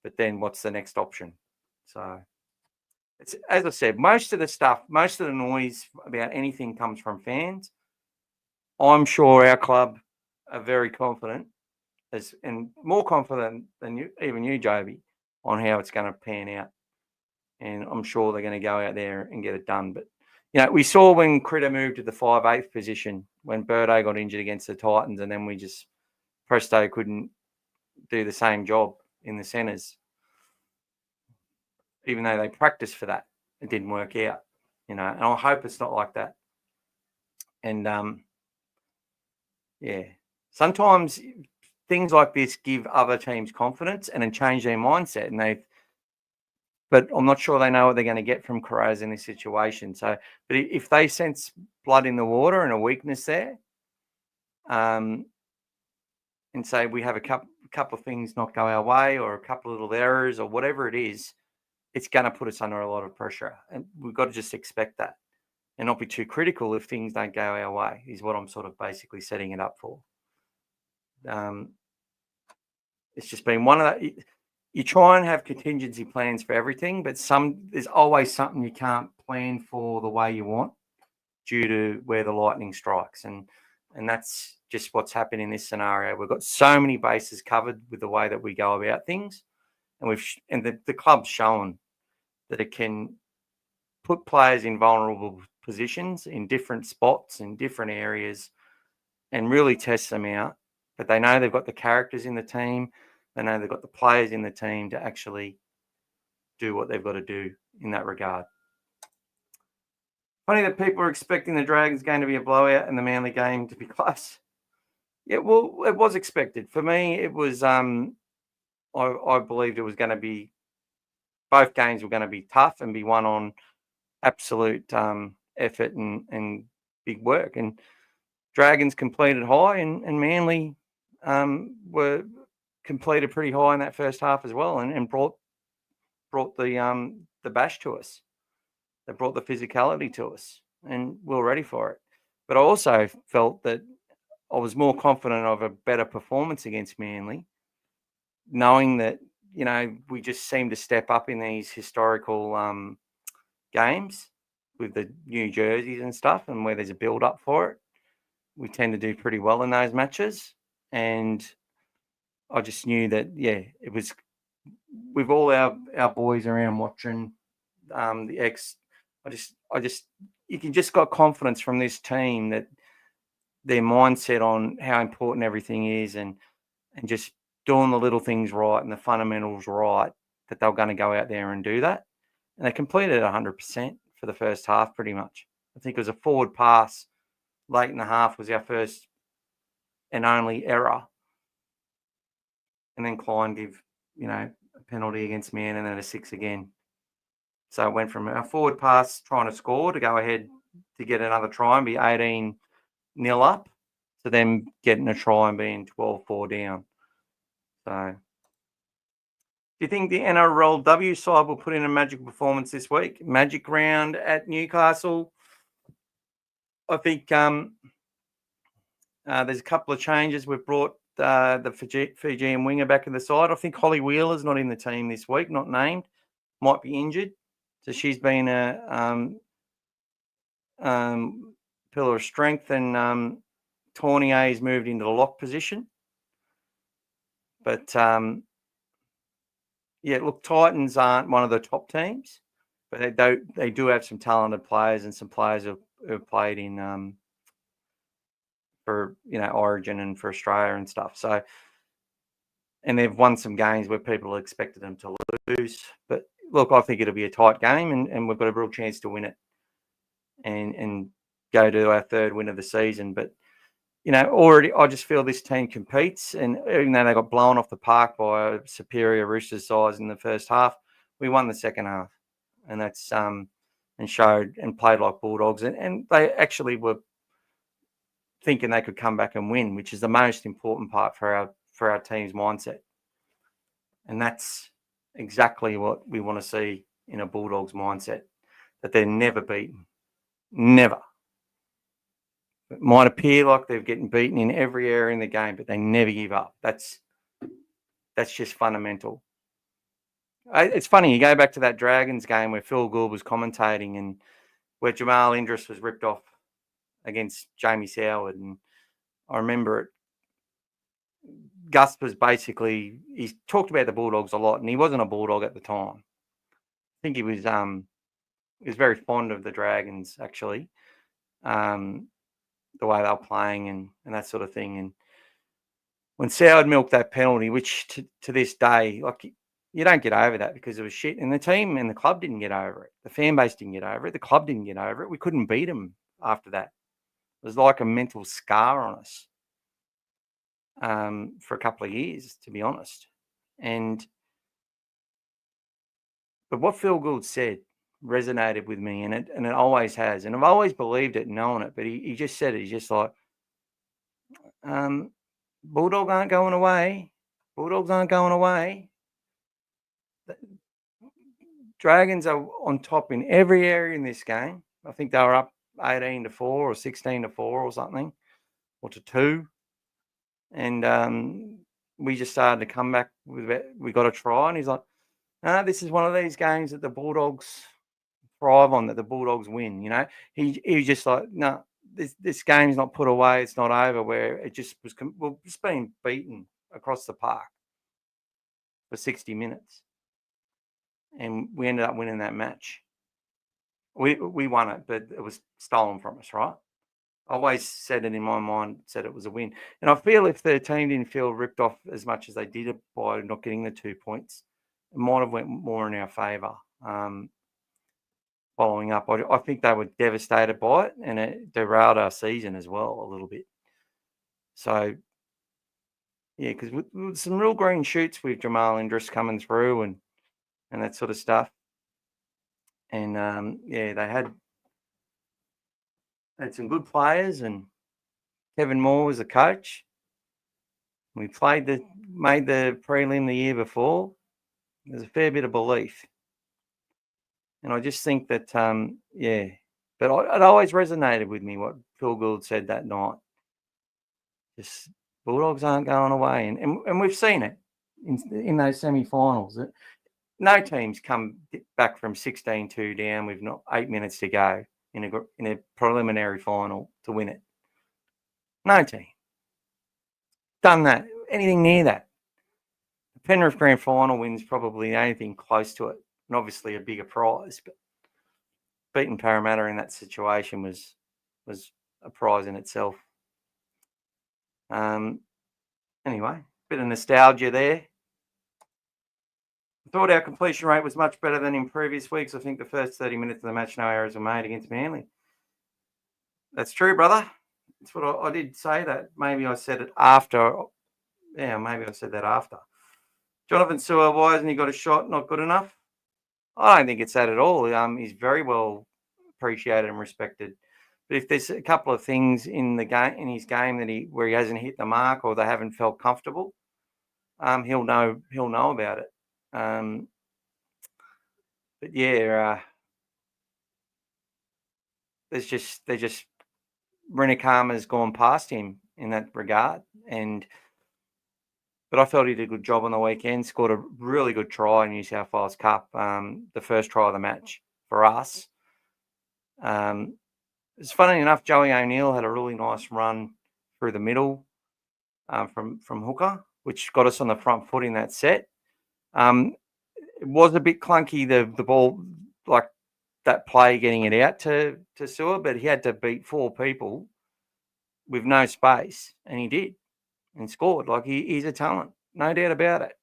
But then what's the next option? So, it's, as I said, most of the noise about anything comes from fans. I'm sure our club are very confident, and more confident than even you, Joby, on how it's going to pan out. And I'm sure they're going to go out there and get it done. But, we saw when Critter moved to the 5/8 position, when Birdo got injured against the Titans, and then we just, Presto couldn't do the same job in the centres. Even though they practiced for that, it didn't work out, and I hope it's not like that. And, sometimes things like this give other teams confidence and then change their mindset. But I'm not sure they know what they're going to get from Kiraz in this situation. So, but if they sense blood in the water and a weakness there, and say we have a couple of things not go our way or a couple of little errors or whatever it is, it's going to put us under a lot of pressure. And we've got to just expect that and not be too critical if things don't go our way, is what I'm sort of basically setting it up for. It's just been one of the... You try and have contingency plans for everything, but there's always something you can't plan for the way you want due to where the lightning strikes. And that's just what's happened in this scenario. We've got so many bases covered with the way that we go about things. And the club's shown that it can put players in vulnerable positions in different spots, in different areas, and really test them out. But they know they've got the characters in the team. They know they've got the players in the team to actually do what they've got to do in that regard. Funny that people are expecting the Dragons game to be a blowout and the Manly game to be close. Yeah, well, it was expected. For me, it was, I believed it was going to be, both games were going to be tough and be won on absolute effort and big work. And Dragons completed high and Manly were completed pretty high in that first half as well, and brought the bash to us. They brought the physicality to us, and we were ready for it. But I also felt that I was more confident of a better performance against Manly, knowing that we just seem to step up in these historical games with the new jerseys and stuff, and where there's a build up for it. We tend to do pretty well in those matches, and I just knew that, it was with all our boys around watching the X. You can just got confidence from this team that their mindset on how important everything is and just doing the little things right and the fundamentals right, that they're going to go out there and do that. And they completed 100% for the first half pretty much. I think it was a forward pass late in the half was our first and only error. And then Klein give, a penalty against Man and then a 6 again. So it went from a forward pass trying to score to go ahead to get another try and be 18-0 up to then getting a try and being 12-4 down. So do you think the NRLW side will put in a magical performance this week? Magic round at Newcastle. I think there's a couple of changes. We've brought the Fijian winger back in the side. I think Holly Wheeler's not in the team this week, not named, might be injured. So she's been a pillar of strength and Tournier's moved into the lock position. But, yeah, look, Titans aren't one of the top teams, but they do have some talented players and some players who have played in for, Origin and for Australia and stuff. So, and they've won some games where people expected them to lose. But look, I think it'll be a tight game, and we've got a real chance to win it and go to our third win of the season. But, already I just feel this team competes, and even though they got blown off the park by a superior Roosters size in the first half, we won the second half. And that's and showed and played like Bulldogs. And they actually were thinking they could come back and win, which is the most important part for our team's mindset. And that's exactly what we want to see in a Bulldogs mindset, that they're never beaten. Never. It might appear like they're getting beaten in every area in the game, but they never give up. That's just fundamental. It's funny, you go back to that Dragons game where Phil Gould was commentating and where Jamal Indris was ripped off against Jamie Soward. And I remember it. Gus was basically, he talked about the Bulldogs a lot, and he wasn't a Bulldog at the time. I think he was very fond of the Dragons, actually, the way they were playing and that sort of thing. And when Soward milked that penalty, which to this day, like, you don't get over that because it was shit. And the team and the club didn't get over it. The fan base didn't get over it. The club didn't get over it. We couldn't beat them after that. It was like a mental scar on us for a couple of years, to be honest. But what Phil Gould said resonated with me, and it always has. And I've always believed it and known it, but he just said it. He's just like, Bulldogs aren't going away. Bulldogs aren't going away. Dragons are on top in every area in this game. I think they were up 18-4 or 16-4 or something, or to 2. And we just started to come back with it. We got a try, and he's like, "No, this is one of these games that the Bulldogs thrive on, that the Bulldogs win." He was just like, "No, this game's not put away. It's not over." Where it just was, just being beaten across the park for 60 minutes, and we ended up winning that match. We won it, but it was stolen from us, right? I always said it in my mind, said it was a win. And I feel if the team didn't feel ripped off as much as they did by not getting the 2 points, it might have went more in our favour. Following up, I think they were devastated by it, and it derailed our season as well a little bit. So, yeah, because with some real green shoots with Jamal Indris coming through and that sort of stuff. And, yeah, they had some good players, and Kevin Moore was the coach. We made the prelim the year before. There's a fair bit of belief. And I just think that, yeah, but it always resonated with me what Phil Gould said that night. Just Bulldogs aren't going away. And we've seen it in those semi-finals. No teams come back from 16-2 down with not 8 minutes to go in a preliminary final to win it. No team done that, anything near that. The Penrith Grand Final wins probably anything close to it, and obviously a bigger prize. But beating Parramatta in that situation was a prize in itself. Anyway, bit of nostalgia there. I thought our completion rate was much better than in previous weeks. I think the first 30 minutes of the match, no errors were made against Manly. That's true, brother. That's what I did say that. Maybe I said it after. Yeah, maybe I said that after. Jonathan Sewer, why hasn't he got a shot? Not good enough? I don't think it's that at all. He's very well appreciated and respected. But if there's a couple of things in his game that where he hasn't hit the mark or they haven't felt comfortable, he'll know about it. But yeah, there's just Renekama's gone past him in that regard, but I felt he did a good job on the weekend. Scored a really good try in New South Wales Cup, the first try of the match for us. It's funny enough, Joey O'Neill had a really nice run through the middle from hooker, which got us on the front foot in that set. It was a bit clunky, the ball, like that play getting it out to Sewer, but he had to beat 4 people with no space, and he did and scored. Like he's a talent, no doubt about it.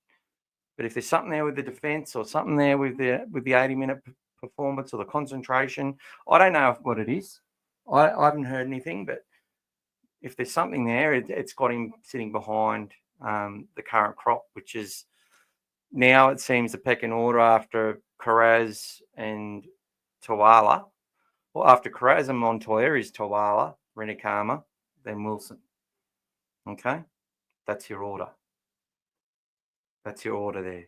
But if there's something there with the defence or something there with the 80-minute performance or the concentration, I don't know what it is. I haven't heard anything, but if there's something there, it's got him sitting behind the current crop, which is now it seems the pecking order after Kiraz and Tawala. Well, after Kiraz and Montoya is Tawala, Renakama, then Wilson. Okay? That's your order. That's your order there.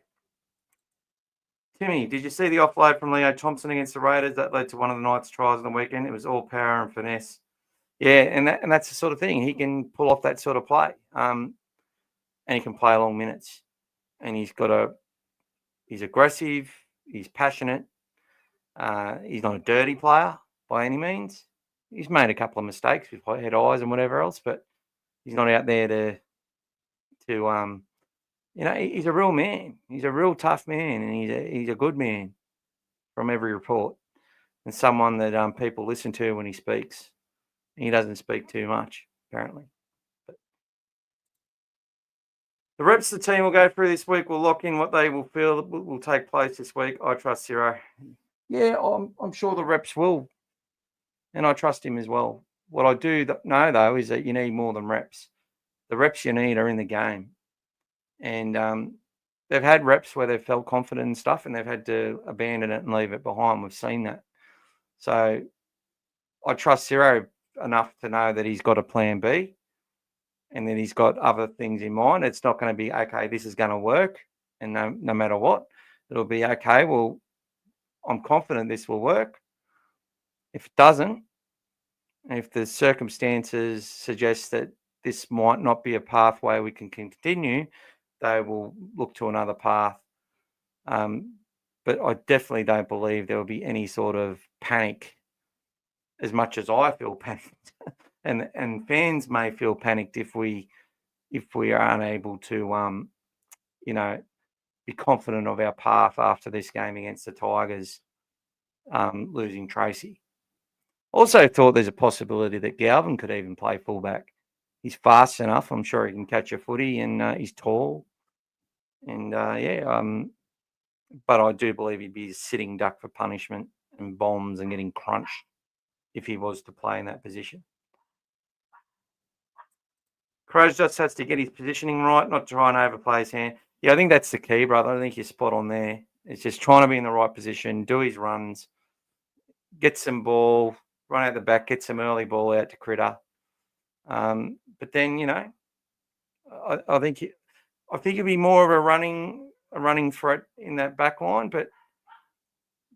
Timmy, did you see the offload from Leo Thompson against the Raiders? That led to one of the Knights' tries on the weekend. It was all power and finesse. Yeah, and that's the sort of thing. He can pull off that sort of play. And he can play long minutes. And he's aggressive, he's passionate. He's not a dirty player by any means. He's made a couple of mistakes with head eyes and whatever else, but he's not out there to he's a real man. He's a real tough man, and he's a good man from every report, and someone that people listen to when he speaks. He doesn't speak too much, apparently. But the reps the team will go through this week will lock in what they will feel will take place this week. I trust Zero. Yeah, I'm sure the reps will, and I trust him as well. What I do know, though, is that you need more than reps. The reps you need are in the game. And they've had reps where they've felt confident and stuff, and they've had to abandon it and leave it behind. We've seen that. So I trust Zero enough to know that he's got a plan B and that he's got other things in mind. It's not going to be, okay, this is going to work, and no matter what, it'll be, okay, well, I'm confident this will work. If it doesn't, if the circumstances suggest that this might not be a pathway we can continue, they will look to another path. But I definitely don't believe there will be any sort of panic, as much as I feel panicked. and fans may feel panicked if we are unable to be confident of our path after this game against the Tigers, losing Tracey. Also thought there's a possibility that Galvin could even play fullback. He's fast enough. I'm sure he can catch a footy, and he's tall. And but I do believe he'd be a sitting duck for punishment and bombs and getting crunched if he was to play in that position. Crows just has to get his positioning right, not try and overplay his hand. Yeah, I think that's the key, brother. I think you're spot on there. It's just trying to be in the right position, do his runs, get some ball, run out the back, get some early ball out to Critter. But then, I think it'd be more of a running threat in that back line, but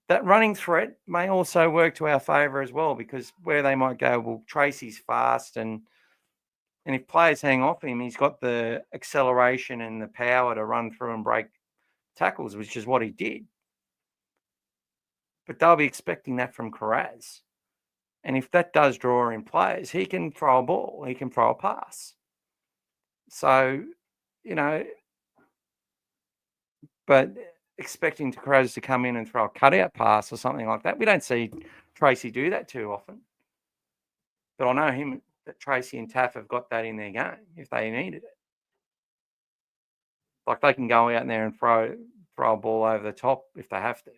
that running threat may also work to our favour as well, because where they might go, well, Tracey's fast, and if players hang off him, he's got the acceleration and the power to run through and break tackles, which is what he did. But they'll be expecting that from Kiraz. And if that does draw in players, he can throw a ball, he can throw a pass. So, but expecting Kiraz to come in and throw a cutout pass or something like that, we don't see Tracey do that too often. But I know that Tracey and Taaffe have got that in their game if they needed it. Like, they can go out there and throw a ball over the top if they have to.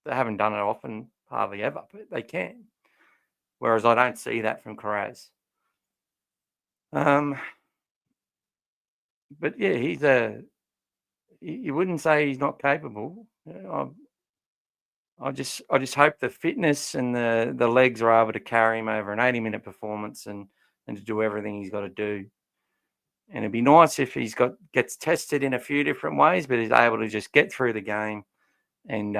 They haven't done it often, hardly ever, but they can. Whereas I don't see that from Kiraz. But yeah, you wouldn't say he's not capable. I just hope the fitness and the legs are able to carry him over an 80-minute performance and to do everything he's got to do. And it'd be nice if gets tested in a few different ways, but he's able to just get through the game and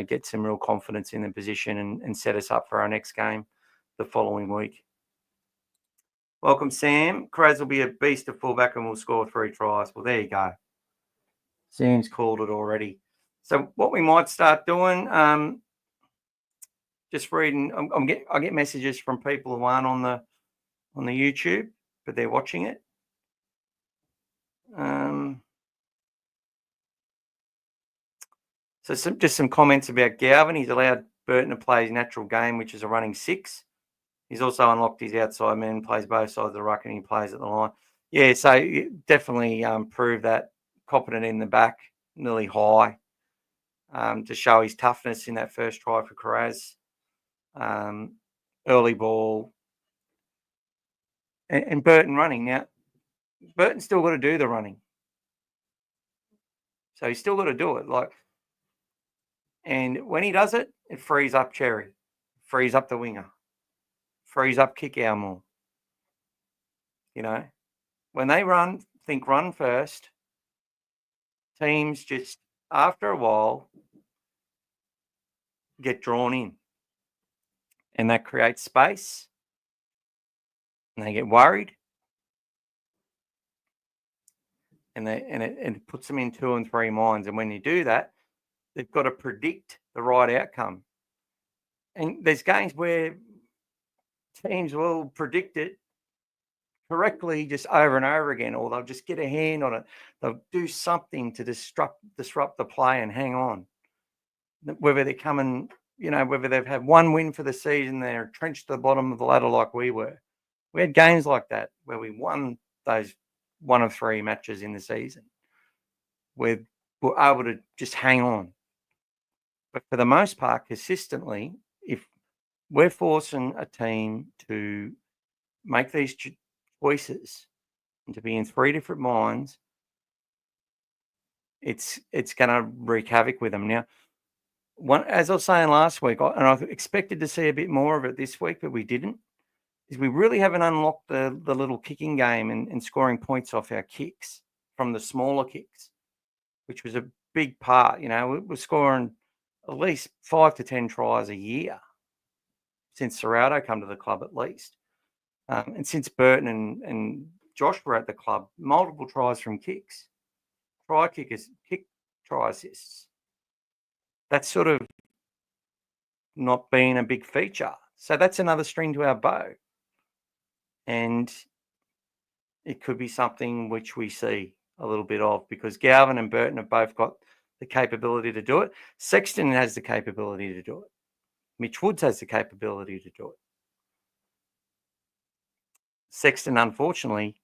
get some real confidence in the position and set us up for our next game the following week. Welcome, Sam. Kiraz will be a beast of fullback and will score 3 tries. Well, there you go. Sam's called it already. So what we might start doing, just reading, I get messages from people who aren't on on the YouTube, but they're watching it. So just some comments about Galvin. He's allowed Burton to play his natural game, which is a running 6. He's also unlocked his outside man, plays both sides of the ruck, and he plays at the line. Yeah, so definitely proved that competent in the back, nearly high, to show his toughness in that first try for Kiraz. Early ball. And Burton running. Now, Burton's still got to do the running. So he's still got to do it. And when he does it, it frees up Cherry, frees up the winger, frees up Kickow more. You know, when they think run first, teams just, after a while, get drawn in. And that creates space. And they get worried. And it puts them in 2 and 3 minds. And when you do that, they've got to predict the right outcome. And there's games where teams will predict it correctly just over and over again, or they'll just get a hand on it. They'll do something to disrupt the play and hang on. Whether they're coming, whether they've had one win for the season, they're entrenched to the bottom of the ladder like we were. We had games like that where we won those 1 of 3 matches in the season. We're able to just hang on. But for the most part, consistently, if we're forcing a team to make these choices and to be in 3 different minds, it's going to wreak havoc with them. Now, as I was saying last week, and I expected to see a bit more of it this week, but we didn't, is we really haven't unlocked the little kicking game and scoring points off our kicks from the smaller kicks, which was a big part. We're scoring at least 5 to 10 tries a year since Serrato come to the club at least. And since Burton and Josh were at the club, multiple tries from kicks. Try kickers, kick try assists. That's sort of not been a big feature. So that's another string to our bow. And it could be something which we see a little bit of, because Galvin and Burton have both got the capability to do it. Sexton has the capability to do it. Mitch Woods has the capability to do it. Sexton, unfortunately,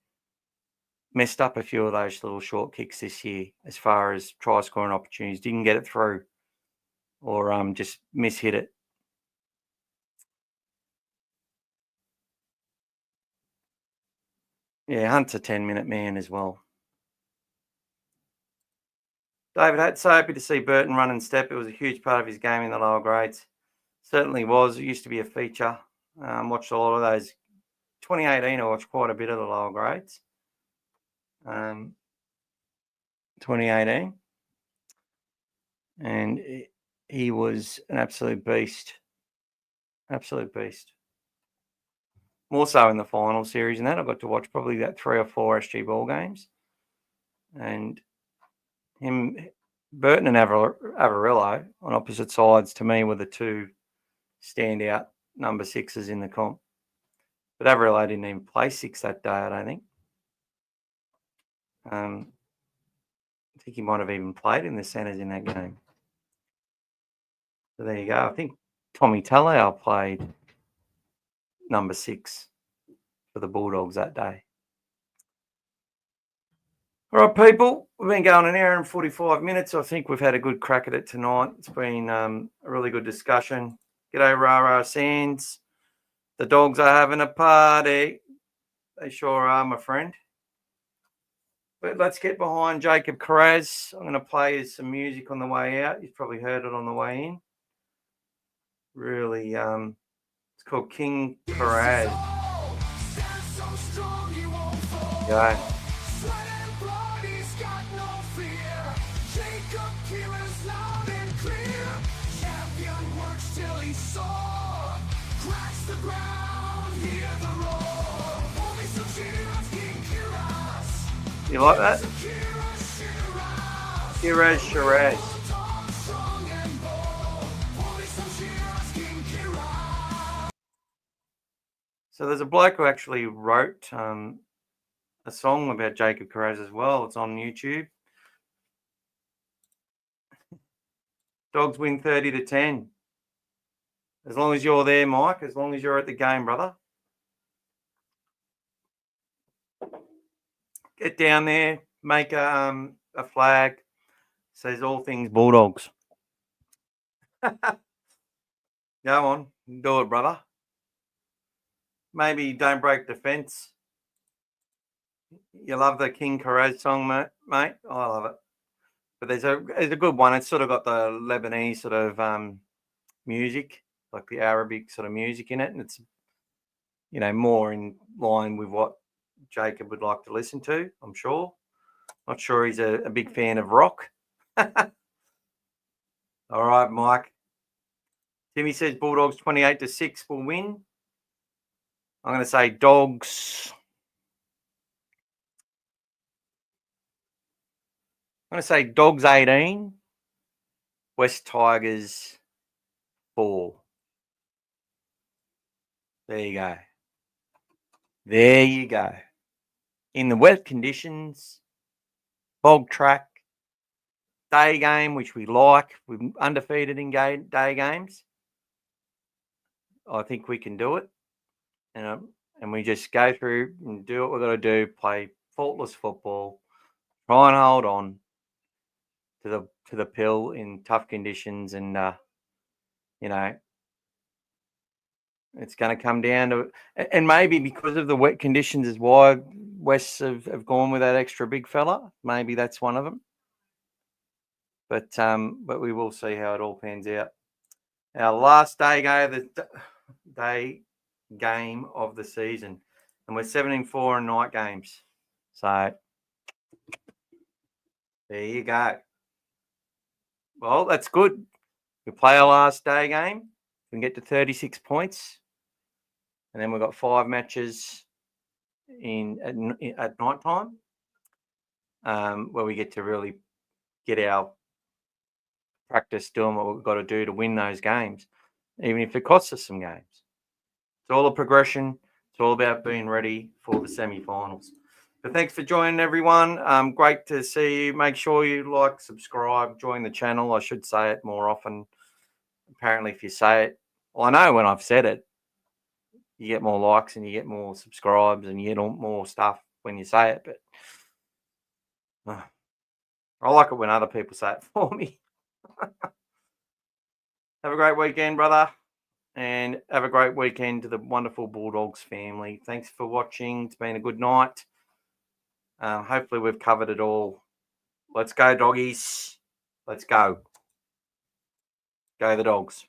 messed up a few of those little short kicks this year as far as try scoring opportunities. Didn't get it through, or just mishit it. Yeah, Hunt's a 10-minute man as well. David, so happy to see Burton run and step. It was a huge part of his game in the lower grades. Certainly was. It used to be a feature. Watched a lot of those. 2018, I watched quite a bit of the lower grades. 2018. And he was an absolute beast. Absolute beast. More so in the final series, and that I got to watch probably that 3 or 4 SG ball games. And Burton and Averillo on opposite sides, to me, were the 2 standout number 6s in the comp. But Averillo didn't even play 6 that day, I don't think. I think he might have even played in the centres in that game. So there you go. I think Tommy Talau played number 6 for the Bulldogs that day. All right, people, we've been going an hour and 45 minutes. I think we've had a good crack at it tonight. It's been a really good discussion. G'day, Rara Sands. The dogs are having a party. They sure are, my friend. But let's get behind Jacob Kiraz. I'm going to play some music on the way out. You've probably heard it on the way in. Really, it's called King Kiraz. Yeah. Jacob Kiraz loud and clear. Champion works till he's sore. Cracks the ground, hear the roar. Only some cheers, King Kiraz. You like that? Kiraz Shiraz. So there's a bloke who actually wrote a song about Jacob Kiraz as well. It's on YouTube. Dogs win 30-10. As long as you're there, Mike, as long as you're at the game, brother. Get down there, make a flag, says all things Bulldogs. Go on, do it, brother. Maybe don't break the fence. You love the King Kiraz song, mate? I love it. But there's a good one. It's sort of got the Lebanese sort of music, like the Arabic sort of music in it. And it's, more in line with what Jacob would like to listen to, I'm sure. Not sure he's a big fan of rock. All right, Mike. Timmy says Bulldogs 28-6 will win. I'm going to say Dogs. I'm going to say Dogs 18, West Tigers 4. There you go. There you go. In the wet conditions, bog track, day game, which we like. We're undefeated in day games. I think we can do it. And we just go through and do what we've got to do, play faultless football, try and hold on to the pill in tough conditions, and it's going to come down to, and maybe because of the wet conditions is why Wests have gone with that extra big fella. Maybe that's one of them. But we will see how it all pans out. Our last day game of the season, and we're 7-4 in night games. So there you go. Well, that's good. We play our last day game. We can get to 36 points. And then we've got 5 matches at night time, where we get to really get our practice doing what we've got to do to win those games, even if it costs us some games. It's all a progression. It's all about being ready for the semi-finals. But thanks for joining, everyone. Great to see you. Make sure you like, subscribe, join the channel. I should say it more often. Apparently, if you say it, well, I know when I've said it, you get more likes and you get more subscribes and you get more stuff when you say it. But I like it when other people say it for me. Have a great weekend, brother. And have a great weekend to the wonderful Bulldogs family. Thanks for watching. It's been a good night. Hopefully we've covered it all. Let's go, doggies. Let's go. Go the Dogs.